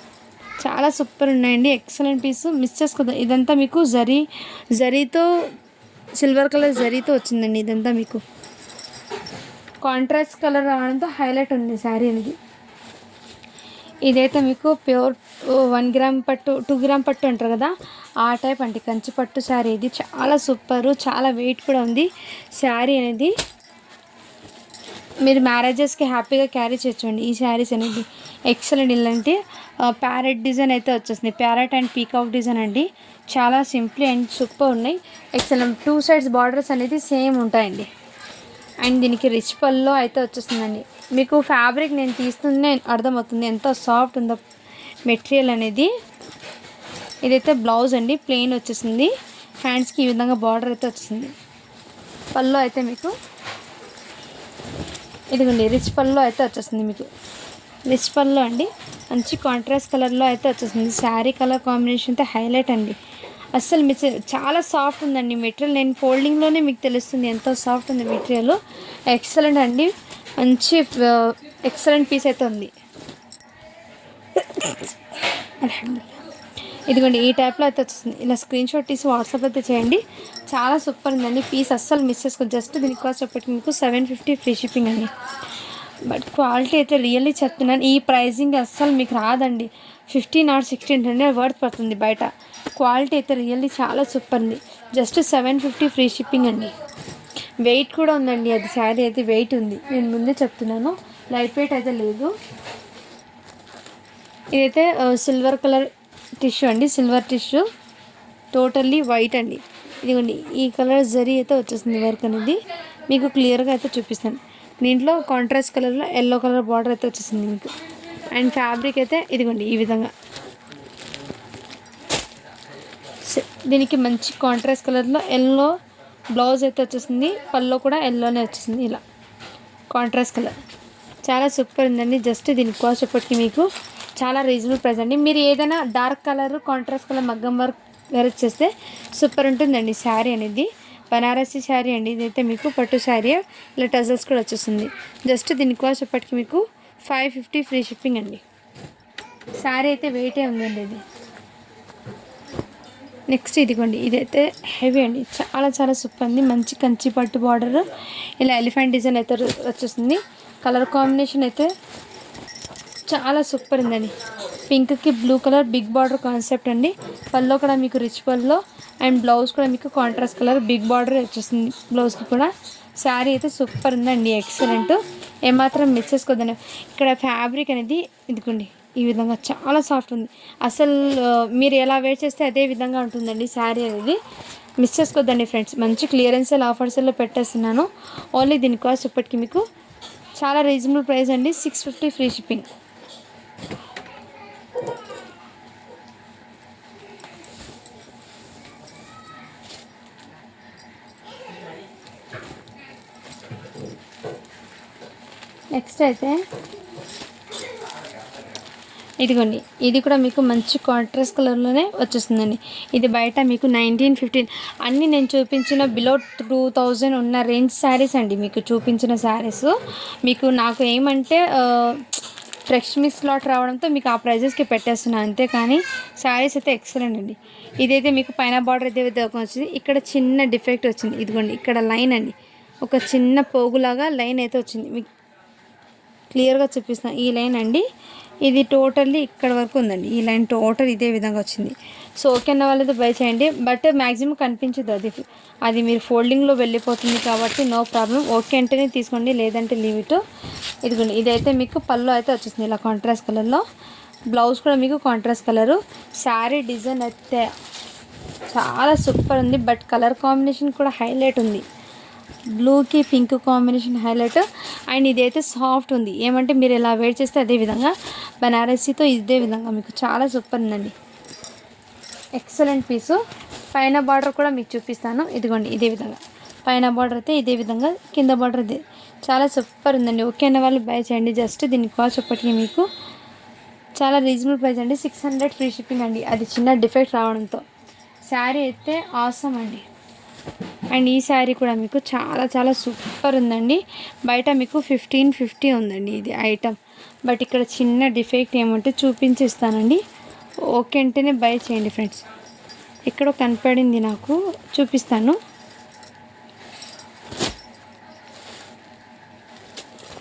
చాలా సూపర్ ఉన్నాయండి, ఎక్సలెంట్ పీస్. మిస్ చేసుకోద్దాం. ఇదంతా మీకు జరీతో సిల్వర్ కలర్ జరీతో వచ్చిందండి. ఇదంతా మీకు కాంట్రాస్ట్ కలర్ రావడంతో హైలైట్ ఉంది శారీ అనేది. ఇదైతే మీకు ప్యూర్ 1 గ్రామ్ పట్టు 2 గ్రామ్ పట్టు అంటారు కదా ఆ టైప్ అండి, కంచి పట్టు శారీ. ఇది చాలా సూపరు, చాలా వెయిట్ కూడా ఉంది శారీ అనేది. మీరు మ్యారేజెస్కి హ్యాపీగా క్యారీ చేయొచ్చండి ఈ శారీస్ అనేది. ఎక్సలెంట్. ఇలాంటి ప్యారెట్ డిజైన్ అయితే వచ్చేసింది. ప్యారెట్ అండ్ పీకాక్ డిజైన్ అండి. చాలా సింప్లీ అండ్ సూపర్ ఉన్నాయి. ఎక్సలెంట్. 2 సైడ్స్ బార్డర్స్ అనేది సేమ్ ఉంటాయండి. అండ్ దీనికి రిచ్ పల్లో అయితే వచ్చేస్తుందండి. మీకు ఫ్యాబ్రిక్ నేను తీస్తుందే అర్థమవుతుంది ఎంత సాఫ్ట్ ఉందో మెటీరియల్ అనేది. ఇదైతే బ్లౌజ్ అండి, ప్లెయిన్ వచ్చేసింది. హ్యాండ్స్కి ఈ విధంగా బార్డర్ అయితే వచ్చేసింది. పల్లో అయితే మీకు ఇదిగోండి రిచ్ పల్లో అయితే వచ్చేస్తుంది. మీకు రిచ్ పల్లో అండి, మంచి కాంట్రాస్ట్ కలర్లో అయితే వచ్చేసింది. శారీ కలర్ కాంబినేషన్ అయితే హైలైట్ అండి. అస్సలు మిస్, చాలా సాఫ్ట్ ఉందండి మెటీరియల్. నేను ఫోల్డింగ్లోనే మీకు తెలుస్తుంది ఎంతో సాఫ్ట్ ఉంది మెటీరియల్. ఎక్సలెంట్ అండి, మంచి ఎక్సలెంట్ పీస్ అయితే ఉంది. ఇదిగోండి ఈ టైప్లో అయితే వచ్చేసింది. ఇలా స్క్రీన్ షాట్ తీసి వాట్సాప్ అయితే చేయండి. చాలా సూపర్ ఉందండి పీస్, అస్సలు మిస్ చేసుకోండి. జస్ట్ దీని కాస్ట్ చెప్పేసి మీకు 750 ఫ్రీ షిప్పింగ్ అండి. బట్ క్వాలిటీ అయితే రియల్లీ చెప్తున్నాను, ఈ ప్రైజింగ్ అస్సలు మీకు రాదండి. 15 or 1600 వర్త్ పడుతుంది బయట. క్వాలిటీ అయితే రియల్లీ చాలా సూపర్ ఉంది. జస్ట్ 750 ఫ్రీ షిప్పింగ్ అండి. వెయిట్ కూడా ఉందండి, అది శారీ అయితే వెయిట్ ఉంది, నేను ముందే చెప్తున్నాను, లైట్ వెయిట్ అయితే లేదు. ఇదైతే సిల్వర్ కలర్ టిష్యూ అండి, సిల్వర్ టిష్యూ, టోటల్లీ వైట్ అండి. ఇదిగోండి ఈ కలర్ జరీ అయితే వచ్చేసింది వర్క్ అనేది, మీకు క్లియర్గా అయితే చూపిస్తాను. దీంట్లో కాంట్రాస్ట్ కలర్లో ఎల్లో కలర్ బార్డర్ అయితే వచ్చేసింది మీకు. అండ్ ఫ్యాబ్రిక్ అయితే ఇదిగోండి ఈ విధంగా, దీనికి మంచి కాంట్రాస్ట్ కలర్లో ఎల్లో బ్లౌజ్ అయితే వచ్చేసింది, పల్లో కూడా ఎల్లోనే వచ్చేసింది, ఇలా కాంట్రాస్ట్ కలర్ చాలా సూపర్ ఉందండి. జస్ట్ దీనికి కాస్ట్ చెప్పటికి మీకు చాలా రీజనబుల్ ప్రైస్ అండి. మీరు ఏదైనా డార్క్ కలర్ కాంట్రాస్ట్ కలర్ మగ్గం వర్క్ వేరే చేస్తే సూపర్ ఉంటుందండి శారీ అనేది. బనారసి శారీ అండి ఇదైతే, మీకు పట్టు శారీ, ఇలా టజల్స్ కూడా వచ్చేస్తుంది. జస్ట్ దీని కాస్ట్ చెప్పటికి మీకు 550 ఫ్రీ షిప్పింగ్ అండి. శారీ అయితే వెయిటే ఉందండి ఇది. నెక్స్ట్ ఇదిగోండి, ఇదైతే హెవీ అండి, చాలా చాలా సూపర్ ఉంది. మంచి కంచి పట్టు బార్డర్, ఇలా ఎలిఫెంట్ డిజైన్ అయితే వచ్చేస్తుంది. కలర్ కాంబినేషన్ అయితే చాలా సూపర్ ఉందండి. పింక్కి blue colour big border concept అండి. పల్లో కూడా మీకు రిచ్ పల్లో, అండ్ బ్లౌజ్ కూడా మీకు కాంట్రాస్ట్ కలర్ బిగ్ బార్డర్ వచ్చేసింది బ్లౌజ్కి కూడా. శారీ అయితే సూపర్ ఉందండి, ఎక్సలెంట్, ఏమాత్రం మిస్ చేసుకోవద్దండి. ఇక్కడ ఫ్యాబ్రిక్ అనేది ఇదిగోండి ఈ విధంగా చాలా సాఫ్ట్ ఉంది. అసలు మీరు ఎలా వేర్ చేస్తే అదే విధంగా ఉంటుందండి శారీ అనేది, మిస్ చేసుకోవద్దండి ఫ్రెండ్స్. మంచి క్లియరెన్స్ సేల్ ఆఫర్స్లో పెట్టేస్తున్నాను. ఓన్లీ దీని కాస్ట్ ఇప్పటికి మీకు చాలా రీజనబుల్ ప్రైస్ అండి, 650 ఫ్రీ షిప్పింగ్. నెక్స్ట్ అయితే ఇదిగోండి, ఇది కూడా మీకు మంచి కాంట్రాస్ట్ కలర్లోనే వచ్చేస్తుందండి. ఇది బయట మీకు 1915 అన్నీ నేను చూపించిన బిలో 2000 ఉన్న రేంజ్ శారీస్ అండి మీకు చూపించిన శారీస్. మీకు నాకు ఏమంటే ఫ్రెష్ మిక్స్ లాట్ రావడంతో మీకు ఆ ప్రైజెస్కి పెట్టేస్తున్నాను అంతే, కానీ శారీస్ అయితే ఎక్సలెంట్ అండి. ఇదైతే మీకు పైన బార్డర్ అయితే వచ్చింది, ఇక్కడ చిన్న డిఫెక్ట్ వచ్చింది, ఇదిగోండి ఇక్కడ లైన్ అండి, ఒక చిన్న పోగులాగా లైన్ అయితే వచ్చింది, మీకు క్లియర్గా చూపిస్తాను. ఈ లైన్ అండి, ఇది టోటల్లీ ఇక్కడ వరకు ఉందండి, ఈ లైన్ టోటల్ ఇదే విధంగా వచ్చింది. సో ఓకే అన్న వాళ్ళతో బై చేయండి, బట్ మ్యాక్సిమం కనిపించదు, అది మీరు ఫోల్డింగ్లో వెళ్ళిపోతుంది కాబట్టి నో ప్రాబ్లం. ఓకే అంటేనే తీసుకోండి, లేదంటే లీవ్ ఇట్. ఇదిగోండి ఇదైతే మీకు పళ్ళు అయితే వచ్చేసింది ఇలా కాంట్రాస్ట్ కలర్లో, బ్లౌజ్ కూడా మీకు కాంట్రాస్ట్ కలరు. శారీ డిజైన్ అయితే చాలా సూపర్ ఉంది, బట్ కలర్ కాంబినేషన్ కూడా హైలైట్ ఉంది, బ్లూకి పింక్ కాంబినేషన్ హైలైట్. అండ్ ఇదైతే సాఫ్ట్ ఉంది, ఏమంటే మీరు ఎలా వేర్ చేస్తే అదే విధంగా బనారసీతో ఇదే విధంగా మీకు చాలా సూపర్ ఉందండి, ఎక్సలెంట్ పీసు. పైన బార్డర్ కూడా మీకు చూపిస్తాను, ఇదిగోండి ఇదే విధంగా పైన బార్డర్ అయితే ఇదే విధంగా, కింద బార్డర్ ఇదే, చాలా సూపర్ ఉందండి. ఓకే అన్న వాళ్ళు బై చేయండి. జస్ట్ దీని కాస్ట్ చెప్పటికి మీకు చాలా రీజనబుల్ ప్రైస్ అండి, 600 ఫ్రీ షిప్పింగ్ అండి, అది చిన్న డిఫెక్ట్ రావడంతో. శారీ అయితే ఆసమ్ అండి. అండ్ ఈ శారీ కూడా మీకు చాలా చాలా సూపర్ ఉందండి, బయట మీకు 1550 ఉందండి ఇది ఐటమ్, బట్ ఇక్కడ చిన్న డిఫెక్ట్ ఏమంటే చూపించి ఇస్తానండి. ఓకే అంటేనే బై చేయండి ఫ్రెండ్స్. ఇక్కడ కనపడింది నాకు, చూపిస్తాను.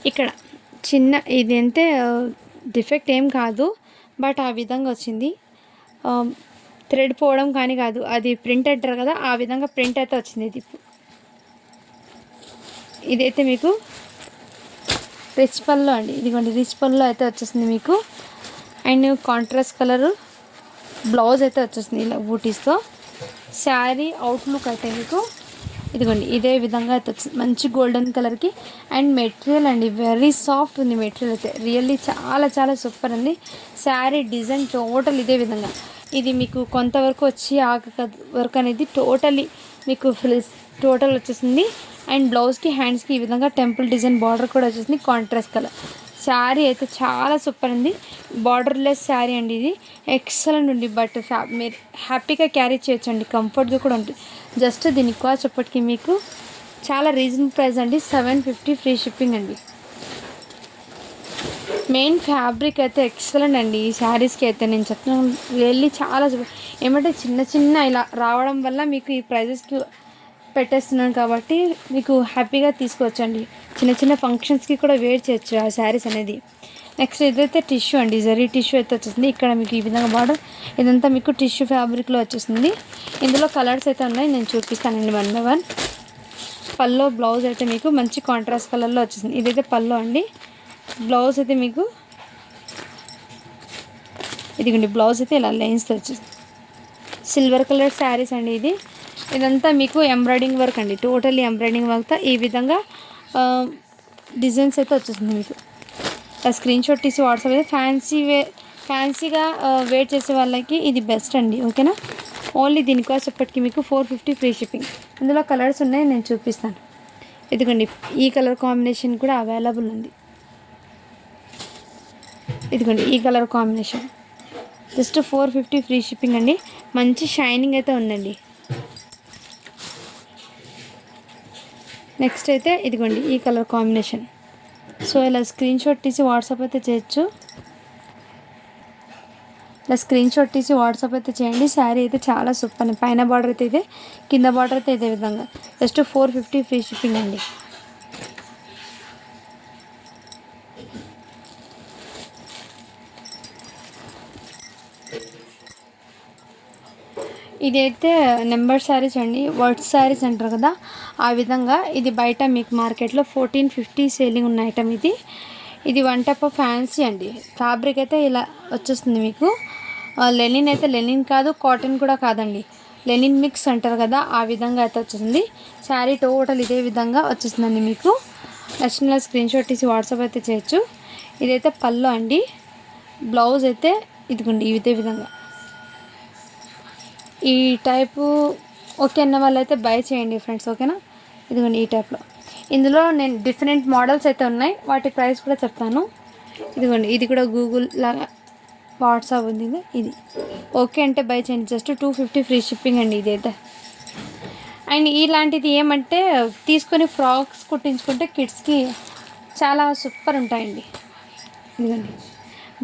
ఇక్కడ చిన్న ఇది అంటే డిఫెక్ట్ ఏం కాదు, బట్ ఆ విధంగా వచ్చింది, థ్రెడ్ పోవడం కానీ కాదు, అది ప్రింట్ అంటారు కదా ఆ విధంగా ప్రింట్ అయితే వచ్చింది. ఇదైతే మీకు రిచ్ పల్లో అండి, ఇదిగోండి రిచ్ పల్లో అయితే వచ్చేసింది మీకు. అండ్ కాంట్రాస్ట్ కలరు బ్లౌజ్ అయితే వచ్చేసింది ఇలా బూటీస్తో. శారీ అవుట్లుక్ అయితే మీకు ఇదిగోండి ఇదే విధంగా అయితే వచ్చింది, మంచి గోల్డెన్ కలర్కి. అండ్ మెటీరియల్ అండి వెరీ సాఫ్ట్ ఉంది మెటీరియల్ అయితే, రియల్లీ చాలా చాలా సూపర్ ఉంది. శారీ డిజైన్ టోటల్ ఇదే విధంగా, ఇది మీకు కొంతవరకు వచ్చి ఆగ వర్క్ అనేది టోటలీ మీకు టోటల్ వచ్చేసింది. అండ్ బ్లౌజ్కి హ్యాండ్స్కి ఈ విధంగా టెంపుల్ డిజైన్ బార్డర్ కూడా వచ్చేసింది, కాంట్రాస్ట్ కలర్. శారీ అయితే చాలా సూపర్ ఉంది, బార్డర్లెస్ శారీ అండి, ఇది ఎక్సలెంట్ ఉంది. బట్ మీరు హ్యాపీగా క్యారీ చేయొచ్చు అండి, కంఫర్ట్గా కూడా ఉంటుంది. జస్ట్ దీని కాస్ట్ చెప్పటికి మీకు చాలా రీజనబుల్ ప్రైస్ అండి, 750 ఫ్రీ షిప్పింగ్ అండి. మెయిన్ ఫ్యాబ్రిక్ అయితే ఎక్సలెంట్ అండి ఈ శారీస్కి అయితే, నేను చెప్తున్నాను రియల్లీ చాలా ఏమంటే చిన్న చిన్న ఇలా రావడం వల్ల మీకు ఈ ప్రైజెస్కి పెట్టేస్తున్నాను కాబట్టి మీకు హ్యాపీగా తీసుకోవచ్చండి. చిన్న చిన్న ఫంక్షన్స్కి కూడా వేర్ చేయొచ్చు ఆ శారీస్ అనేది. నెక్స్ట్ ఇదైతే టిష్యూ అండి, జరీ టిష్యూ అయితే వచ్చేసింది. ఇక్కడ మీకు ఈ విధంగా బార్డర్, ఇదంతా మీకు టిష్యూ ఫ్యాబ్రిక్లో వచ్చేసింది. ఇందులో కలర్స్ అయితే ఉన్నాయి, నేను చూపిస్తానండి 1 by 1. పల్లో బ్లౌజ్ అయితే మీకు మంచి కాంట్రాస్ట్ కలర్లో వచ్చేసింది. ఇదైతే పల్లో అండి. బ్లౌజ్ అయితే మీకు ఇదిగోండి, బ్లౌజ్ అయితే ఇలా లైన్స్తో వచ్చేసింది. సిల్వర్ కలర్ శారీస్ అండి ఇది. ఇదంతా మీకు ఎంబ్రాయిడింగ్ వర్క్ అండి, టోటల్లీ ఎంబ్రాయిడింగ్ వర్క్తో ఈ విధంగా డిజైన్స్ అయితే వచ్చేసింది మీకు. స్క్రీన్ షాట్ తీసి వాట్సాప్ అయితే ఫ్యాన్సీగా వెయిట్ చేసే వాళ్ళకి ఇది బెస్ట్ అండి. ఓకేనా, ఓన్లీ దీనికోసం ఇప్పటికి మీకు 450 ఫ్రీ షిప్పింగ్. ఇందులో కలర్స్ ఉన్నాయి, నేను చూపిస్తాను. ఇదిగోండి, ఈ కలర్ కాంబినేషన్ కూడా అవైలబుల్ ఉంది. ఇదిగోండి ఈ colour combination, just 450 free shipping అండి. మంచి షైనింగ్ అయితే ఉందండి. నెక్స్ట్ అయితే ఇదిగోండి ఈ కలర్ కాంబినేషన్. సో ఇలా స్క్రీన్ షాట్ తీసి వాట్సాప్ అయితే చేయొచ్చు. ఇలా స్క్రీన్ షాట్ తీసి వాట్సాప్ అయితే చేయండి. శారీ అయితే చాలా సూపర్. పైన బార్డర్ అయితే ఇదే, కింద బార్డర్ అయితే ఇదే విధంగా, జస్ట్ 450 ఫ్రీ షిప్పింగ్ అండి. ఇదైతే నెంబర్ శారీస్ అండి, వర్డ్ శారీస్ అంటారు కదా ఆ విధంగా. ఇది బయట మీకు మార్కెట్లో 1450 సేలింగ్ ఉన్న ఐటమ్ ఇది. ఇది 1 టైప్ ఆఫ్ ఫ్యాన్సీ అండి. ఫ్యాబ్రిక్ అయితే ఇలా వచ్చేస్తుంది మీకు. లెనిన్ అయితే లెనిన్ కాదు, కాటన్ కూడా కాదండి, లెనిన్ మిక్స్ అంటారు కదా ఆ విధంగా అయితే వచ్చేసింది. శారీ టోటల్ ఇదే విధంగా వచ్చేసిందండి మీకు. నచ్చిన స్క్రీన్ షాట్ తీసి వాట్సాప్ అయితే చేయొచ్చు. ఇదైతే పళ్ళు అండి. బ్లౌజ్ అయితే ఇదిగోండి ఇదే విధంగా. ఈ టైపు ఓకే అన్న వాళ్ళైతే బై చేయండి ఫ్రెండ్స్. ఓకేనా, ఇదిగోండి ఈ టైప్లో. ఇందులో నేను డిఫరెంట్ మోడల్స్ అయితే ఉన్నాయి, వాటి ప్రైస్ కూడా చెప్తాను. ఇదిగోండి ఇది కూడా గూగుల్ లాగా వాట్సాప్ ఉంది ఇది. ఓకే అంటే బై చేయండి, జస్ట్ 250 ఫ్రీ షిప్పింగ్ అండి ఇదైతే. అండ్ ఇలాంటిది ఏమంటే తీసుకొని ఫ్రాక్స్ కుట్టించుకుంటే కిడ్స్కి చాలా సూపర్ ఉంటాయండి. ఇదిగోండి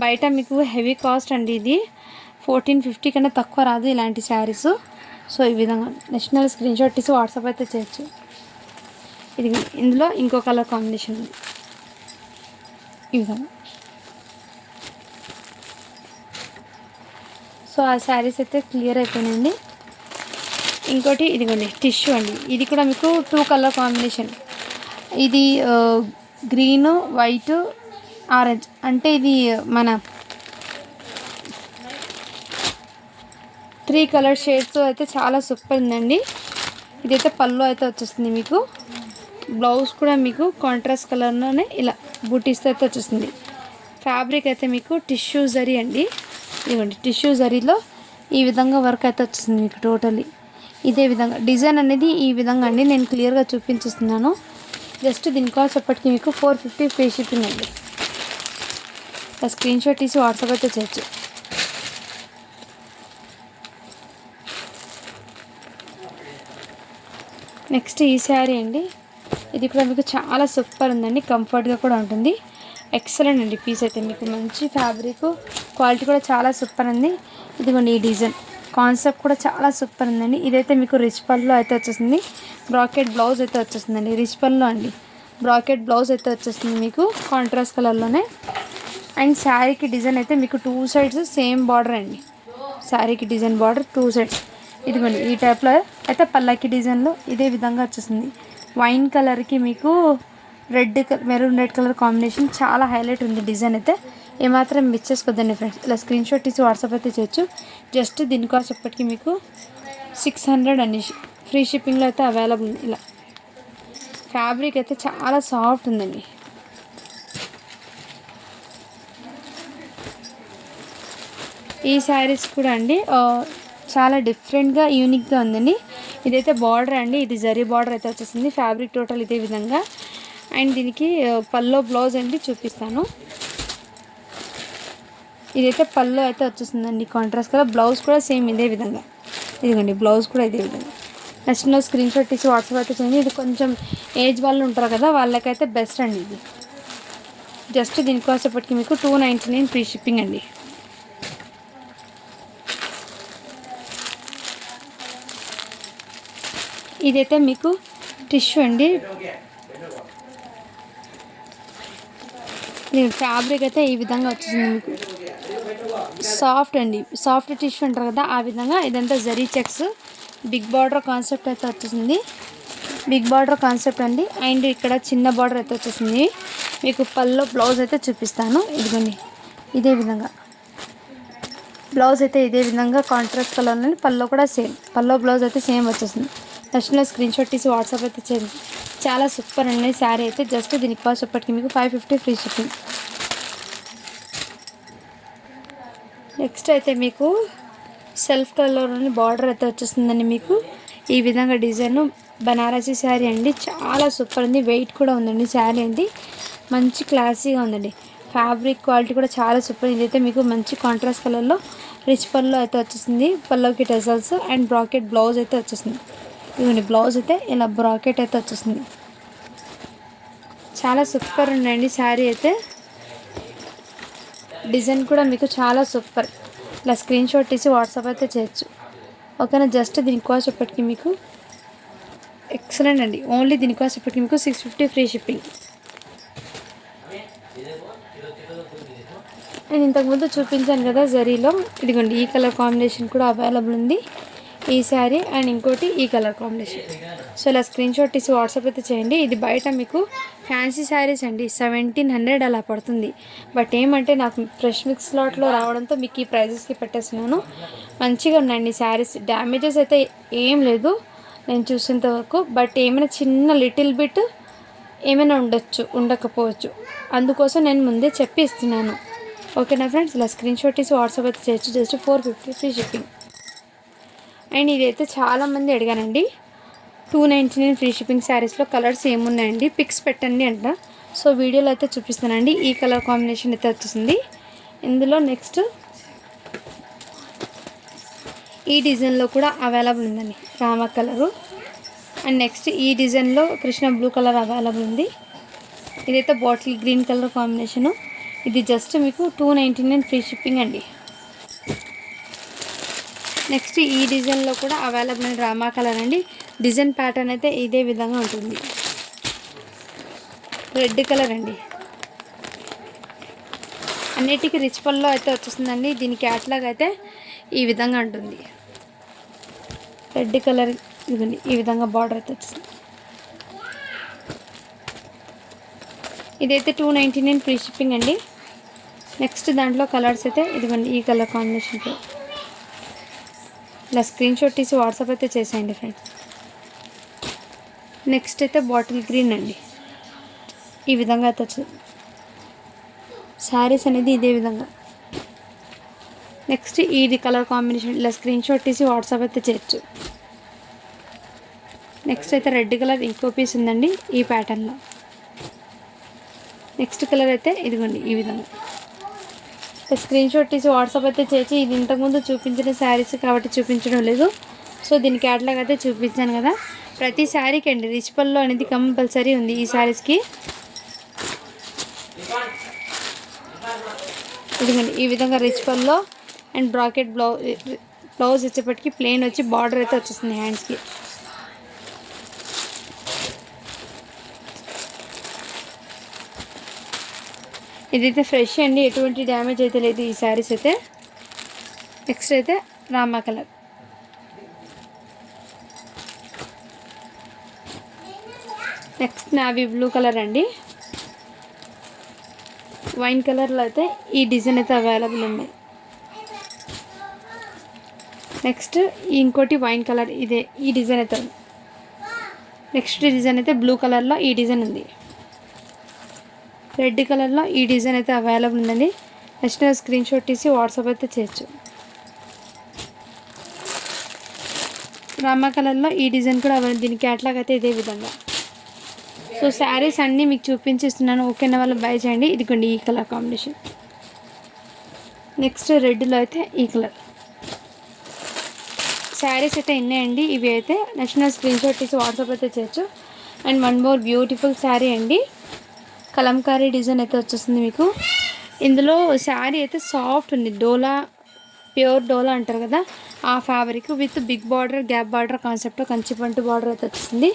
బయట మీకు హెవీ కాస్ట్ అండి ఇది, 1450 కన్నా తక్కువ రాదు ఇలాంటి శారీస్. సో ఈ విధంగా నేషనల్ స్క్రీన్ షాట్ తీసి వాట్సాప్ అయితే చేయొచ్చు. ఇది ఇందులో ఇంకో కలర్ కాంబినేషన్ ఉంది ఈ విధంగా. సో ఆ శారీస్ అయితే క్లియర్ అయిపోయినాయండి. ఇంకోటి ఇదిగోండి టిష్యూ అండి. ఇది కూడా మీకు 2 కలర్ కాంబినేషన్. ఇది గ్రీను, వైట్, ఆరెంజ్, అంటే ఇది మన 3 కలర్ షేడ్స్ అయితే చాలా సూపర్ ఉందండి. ఇదైతే పళ్ళు అయితే వచ్చేస్తుంది మీకు. బ్లౌజ్ కూడా మీకు కాంట్రాస్ట్ కలర్లోనే ఇలా బూటీస్తో అయితే వచ్చేస్తుంది. ఫ్యాబ్రిక్ అయితే మీకు టిష్యూ జరీ అండి. ఇదిగోండి టిష్యూ జరీలో ఈ విధంగా వర్క్ అయితే వచ్చేస్తుంది మీకు టోటల్లీ ఇదే విధంగా. డిజైన్ అనేది ఈ విధంగా అండి, నేను క్లియర్గా చూపించేస్తున్నాను. జస్ట్ దీనికోసం ఎప్పటికీ మీకు 450 ఫ్రీ షిప్పింగ్ అండి. స్క్రీన్ షాట్ తీసి వాట్సాప్ అయితే చేయొచ్చు. నెక్స్ట్ ఈ శారీ అండి. ఇది కూడా మీకు చాలా సూపర్ ఉందండి, కంఫర్ట్గా కూడా ఉంటుంది. ఎక్సలెంట్ అండి పీస్ అయితే మీకు. మంచి ఫ్యాబ్రిక్, క్వాలిటీ కూడా చాలా సూపర్ ఉంది. ఇదిగోండి ఈ డిజైన్ కాన్సెప్ట్ కూడా చాలా సూపర్ ఉందండి. ఇదైతే మీకు రిచ్ పల్లో అయితే వచ్చేసింది. బ్రాకెట్ బ్లౌజ్ అయితే వచ్చేస్తుందండి, రిచ్ పల్లో అండి. బ్రాకెట్ బ్లౌజ్ అయితే వచ్చేస్తుంది మీకు కాంట్రాస్ట్ కలర్లోనే. అండ్ శారీకి డిజైన్ అయితే మీకు 2 సైడ్స్ సేమ్ బార్డర్ అండి. శారీకి డిజైన్ బార్డర్ 2 సైడ్స్. ఇదిగోండి ఈ టైప్లో అయితే పల్లకి డిజైన్లో ఇదే విధంగా వచ్చేసింది. వైన్ కలర్కి మీకు మెరూన్ రెడ్ కలర్ కాంబినేషన్ చాలా హైలైట్ ఉంది డిజైన్ అయితే. ఏమాత్రం మిస్ చేసుకోద్దండి ఫ్రెండ్స్. ఇలా స్క్రీన్ షాట్ తీసి వాట్సాప్ అయితే చేయొచ్చు. జస్ట్ దీనికోసం ఇప్పటికీ మీకు 600 అండి ఫ్రీ షిప్పింగ్లో అయితే అవైలబుల్ ఉంది. ఇలా ఫ్యాబ్రిక్ అయితే చాలా సాఫ్ట్ ఉందండి. ఈ శారీస్ కూడా అండి చాలా డిఫరెంట్గా యూనిక్గా ఉందండి. ఇదైతే బార్డర్ అండి, ఇది జరీ బార్డర్ అయితే వచ్చేసింది. ఫ్యాబ్రిక్ టోటల్ ఇదే విధంగా. అండ్ దీనికి పల్లో బ్లౌజ్ అండి చూపిస్తాను. ఇదైతే పల్లో అయితే వచ్చేసిందండి కాంట్రాస్ట్ కలర్. బ్లౌజ్ కూడా సేమ్ ఇదే విధంగా. ఇదిగోండి బ్లౌజ్ కూడా ఇదే విధంగా. నచ్చిన స్క్రీన్ షాట్ తీసి వాట్సాప్ అయితే చేయండి. ఇది కొంచెం ఏజ్ వాళ్ళు ఉంటారు కదా, వాళ్ళకైతే బెస్ట్ అండి ఇది. జస్ట్ దీనికోసం ఇప్పటికి మీకు 299 ఫ్రీ షిప్పింగ్ అండి. ఇదైతే మీకు టిష్యూ అండి. ఫ్యాబ్రిక్ అయితే ఈ విధంగా వచ్చేసింది మీకు. సాఫ్ట్ అండి, సాఫ్ట్ టిష్యూ అంటారు కదా ఆ విధంగా. ఇదంతా zari checks big border concept అయితే వచ్చేసింది. బిగ్ బార్డర్ కాన్సెప్ట్ అండి. అండ్ ఇక్కడ చిన్న బార్డర్ అయితే వచ్చేసింది మీకు. పల్లో బ్లౌజ్ అయితే చూపిస్తాను. ఇదిగోండి ఇదే విధంగా బ్లౌజ్ అయితే ఇదే విధంగా కాంట్రాస్ట్ కలర్లో. పల్లో కూడా సేమ్, పల్లో బ్లౌజ్ అయితే సేమ్ వచ్చేసింది. నచ్చినలో స్క్రీన్ షాట్ తీసి వాట్సాప్ అయితే చేయండి. చాలా సూపర్ అండి శారీ అయితే. జస్ట్ దీనికి కాస్ట్ ఇప్పటికి మీకు 550 ఫ్రీ షిప్పింగ్. నెక్స్ట్ అయితే మీకు సెల్ఫ్ కలర్లోని బార్డర్ అయితే వచ్చేస్తుందండి మీకు. ఈ విధంగా డిజైన్ బనారసీ శారీ అండి. చాలా సూపర్ ఉంది. వెయిట్ కూడా ఉందండి శారీ అండి. మంచి క్లాసీగా ఉందండి. ఫ్యాబ్రిక్ క్వాలిటీ కూడా చాలా సూపర్. ఇదైతే మీకు మంచి కాంట్రాస్ట్ కలర్లో రిచ్ పల్లో అయితే వచ్చేసింది. పల్లోకి టెజల్స్ అండ్ బ్రాకెట్ బ్లౌజ్ అయితే వచ్చేసింది. ఇదిగోండి బ్లౌజ్ అయితే ఇలా బ్రాకెట్ అయితే వచ్చేసింది. చాలా సూపర్ ఉందండి శారీ అయితే. డిజైన్ కూడా మీకు చాలా సూపర్. ఇలా స్క్రీన్ షాట్ తీసి వాట్సాప్ అయితే చేయొచ్చు. ఓకేనా. జస్ట్ దీని కాస్ట్ ఇప్పటికి మీకు ఎక్సలెంట్ అండి. ఓన్లీ దీని కాస్ట్ ఇప్పటికి మీకు 650 ఫ్రీ షిప్పింగ్. నేను ఇంతకుముందు చూపించాను కదా జరీలో. ఇదిగోండి ఈ కలర్ కాంబినేషన్ కూడా అవైలబుల్ ఉంది ఈ శారీ. అండ్ ఇంకోటి ఈ కలర్ కాంబినేషన్. సో ఇలా స్క్రీన్ షాట్ తీసి వాట్సాప్ అయితే చేయండి. ఇది బయట మీకు ఫ్యాన్సీ శారీస్ అండి 1700 అలా పడుతుంది. బట్ ఏమంటే నాకు ఫ్రెష్ మిక్స్ లాట్లో రావడంతో మీకు ఈ ప్రైజెస్కి పెట్టేస్తున్నాను. మంచిగా ఉన్నాయండి శారీస్. డ్యామేజెస్ అయితే ఏం లేదు నేను చూసేంత వరకు. బట్ ఏమైనా చిన్న లిటిల్ బిట్ ఏమైనా ఉండొచ్చు, ఉండకపోవచ్చు. అందుకోసం నేను ముందే చెప్పి ఇస్తున్నాను. ఓకేనా ఫ్రెండ్స్. ఇలా స్క్రీన్ షాట్ తీసి వాట్సాప్ అయితే చేయొచ్చు. Just 450 free shipping. అండ్ ఇదైతే చాలామంది అడిగానండి 299 ఫ్రీ షిప్పింగ్ శారీస్లో కలర్స్ ఏమున్నాయండి పిక్స్ పెట్టండి అంట. సో వీడియోలో అయితే చూపిస్తానండి. ఈ కలర్ కాంబినేషన్ అయితే వచ్చేసింది ఇందులో. నెక్స్ట్ ఈ డిజైన్లో కూడా అవైలబుల్ ఉందండి రామా కలరు. అండ్ నెక్స్ట్ ఈ డిజైన్లో కృష్ణ బ్లూ కలర్ అవైలబుల్ ఉంది. ఇదైతే బాటిల్ గ్రీన్ కలర్ కాంబినేషను. ఇది జస్ట్ మీకు 299 ఫ్రీ షిప్పింగ్ అండి. నెక్స్ట్ ఈ డిజైన్లో కూడా అవైలబుల్ అయిన రామా కలర్ అండి. డిజైన్ ప్యాటర్న్ అయితే ఇదే విధంగా ఉంటుంది. రెడ్ కలర్ అండి. అన్నిటికీ రిచ్ పల్లో అయితే వచ్చేస్తుందండి. దీని క్యాట్లాగ్ అయితే ఈ విధంగా ఉంటుంది. రెడ్ కలర్ ఇదిగోండి ఈ విధంగా బార్డర్ అయితే వచ్చింది. ఇదైతే 299 ఫ్రీ షిప్పింగ్ అండి. నెక్స్ట్ దాంట్లో కలర్స్ అయితే ఇదిగోండి ఈ కలర్ కాంబినేషన్తో. ఇలా స్క్రీన్ షాట్ తీసి వాట్సాప్ అయితే చేసేయండి ఫ్రెండ్స్. నెక్స్ట్ అయితే బాటిల్ గ్రీన్ అండి. ఈ విధంగా అయితే వచ్చింది శారీస్ అనేది ఇదే విధంగా. నెక్స్ట్ ఇది కలర్ కాంబినేషన్. ఇలా స్క్రీన్ షాట్ తీసి వాట్సాప్ అయితే చేయొచ్చు. నెక్స్ట్ అయితే రెడ్ కలర్ ఇంకో పీస్ ఉందండి ఈ ప్యాటర్న్లో. నెక్స్ట్ కలర్ అయితే ఇదిగోండి ఈ విధంగా. స్క్రీన్ షాట్ తీసి వాట్సాప్ అయితే చేసి. ఇది ఇంతకుముందు చూపించిన శారీస్ కాబట్టి చూపించడం లేదు. సో దీని క్యాటలాగ్ అయితే చూపించాను కదా. ప్రతి శారీకి అండి రిచ్ పల్లో అనేది కంపల్సరీ ఉంది ఈ శారీస్కి. ఇదిగోండి ఈ విధంగా rich pallu and bracket blouse వచ్చేప్పటికి ప్లెయిన్ వచ్చి బార్డర్ అయితే వచ్చేస్తుంది హ్యాండ్స్కి. ఇదైతే ఫ్రెష్ అండి. ఎటువంటి డ్యామేజ్ అయితే లేదు ఈ శారీస్ అయితే. నెక్స్ట్ అయితే Rama colour. Next navy blue colour అండి. వైన్ కలర్లో అయితే ఈ డిజైన్ అయితే అవైలబుల్ ఉంది. నెక్స్ట్ ఇంకోటి వైన్ కలర్ ఇదే ఈ డిజైన్ అయితే ఉంది. నెక్స్ట్ డిజైన్ అయితే బ్లూ కలర్లో ఈ డిజైన్ ఉంది. రెడ్ కలర్లో ఈ డిజైన్ అయితే అవైలబుల్ ఉందండి. నెక్స్ట్ స్క్రీన్ షాట్ తీసి వాట్సాప్ అయితే చేయొచ్చు. రామా కలర్లో ఈ డిజైన్ కూడా అవైలబుల్. దీని క్యాటలాగ్ అయితే ఇదే విధంగా. సో శారీస్ అన్నీ మీకు చూపించిస్తున్నాను. ఓకేనా వాళ్ళు బై చేయండి. ఇదిగోండి ఈ కలర్ కాంబినేషన్. నెక్స్ట్ రెడ్లో అయితే ఈ కలర్. శారీస్ అయితే ఉన్నాయండి ఇవి అయితే. నెక్స్ట్ స్క్రీన్ షాట్ తీసి వాట్సాప్ అయితే చేయొచ్చు. And one more beautiful sari అండి. కలంకారీ డిజైన్ అయితే వచ్చేస్తుంది మీకు. ఇందులో శారీ అయితే సాఫ్ట్ ఉంది. డోలా ప్యూర్ డోలా అంటారు కదా ఆ fabric with big border, gap border కాన్సెప్ట్లో కంచిపంటు బార్డర్ అయితే వచ్చింది.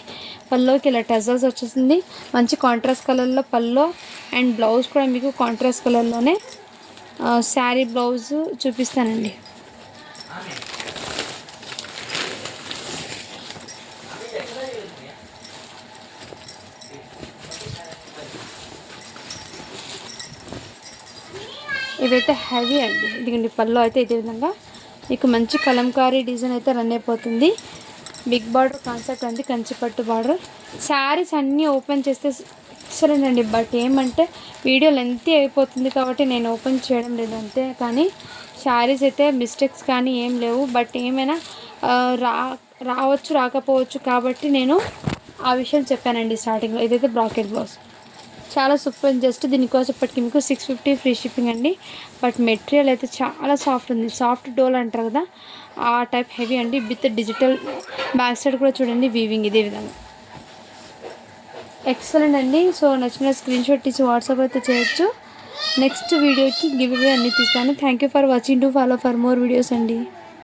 పల్లోకి ఇలా టజల్స్ వచ్చేసింది. మంచి కాంట్రాస్ట్ కలర్లో పల్లో అండ్ బ్లౌజ్ కూడా మీకు కాంట్రాస్ట్ కలర్లోనే. శారీ బ్లౌజ్ చూపిస్తానండి. ఇవైతే హెవీ అండి. ఇదిగండి పళ్ళు అయితే ఇదే విధంగా మీకు మంచి కలంకారీ డిజైన్ అయితే రన్ అయిపోతుంది. బిగ్ బార్డర్ కాన్సెప్ట్ అండి, కంచిపట్టు బార్డర్. శారీస్ అన్నీ ఓపెన్ చేస్తే ఎక్సలెంట్ అండి. బట్ ఏమంటే వీడియో లెంతీ అయిపోతుంది కాబట్టి నేను ఓపెన్ చేయడం లేదు అంతే. కానీ శారీస్ అయితే మిస్టేక్స్ కానీ ఏం లేవు. బట్ ఏమైనా రావచ్చు రాకపోవచ్చు కాబట్టి నేను ఆ విషయం చెప్పానండి స్టార్టింగ్లో. ఇదైతే బ్రాకెట్ బ్లౌజ్ చాలా సూపర్. జస్ట్ దీనికోసం ఇప్పటికి మీకు 650 ఫ్రీ షిప్పింగ్ అండి. బట్ మెటీరియల్ అయితే చాలా సాఫ్ట్ ఉంది. సాఫ్ట్ డోల్ అంటారు కదా, ఆ టైప్ హెవీ అండి. విత్ డిజిటల్ బ్యాక్ సైడ్ కూడా చూడండి వీవింగ్ ఇదే విధంగా ఎక్సలెంట్ అండి. సో నచ్చిన స్క్రీన్ షాట్ తీసి వాట్సాప్ అయితే చేయొచ్చు. నెక్స్ట్ వీడియోకి గివ్ అవే అన్ని తీస్తాను. Thank you for watching. To follow for more videos అండి.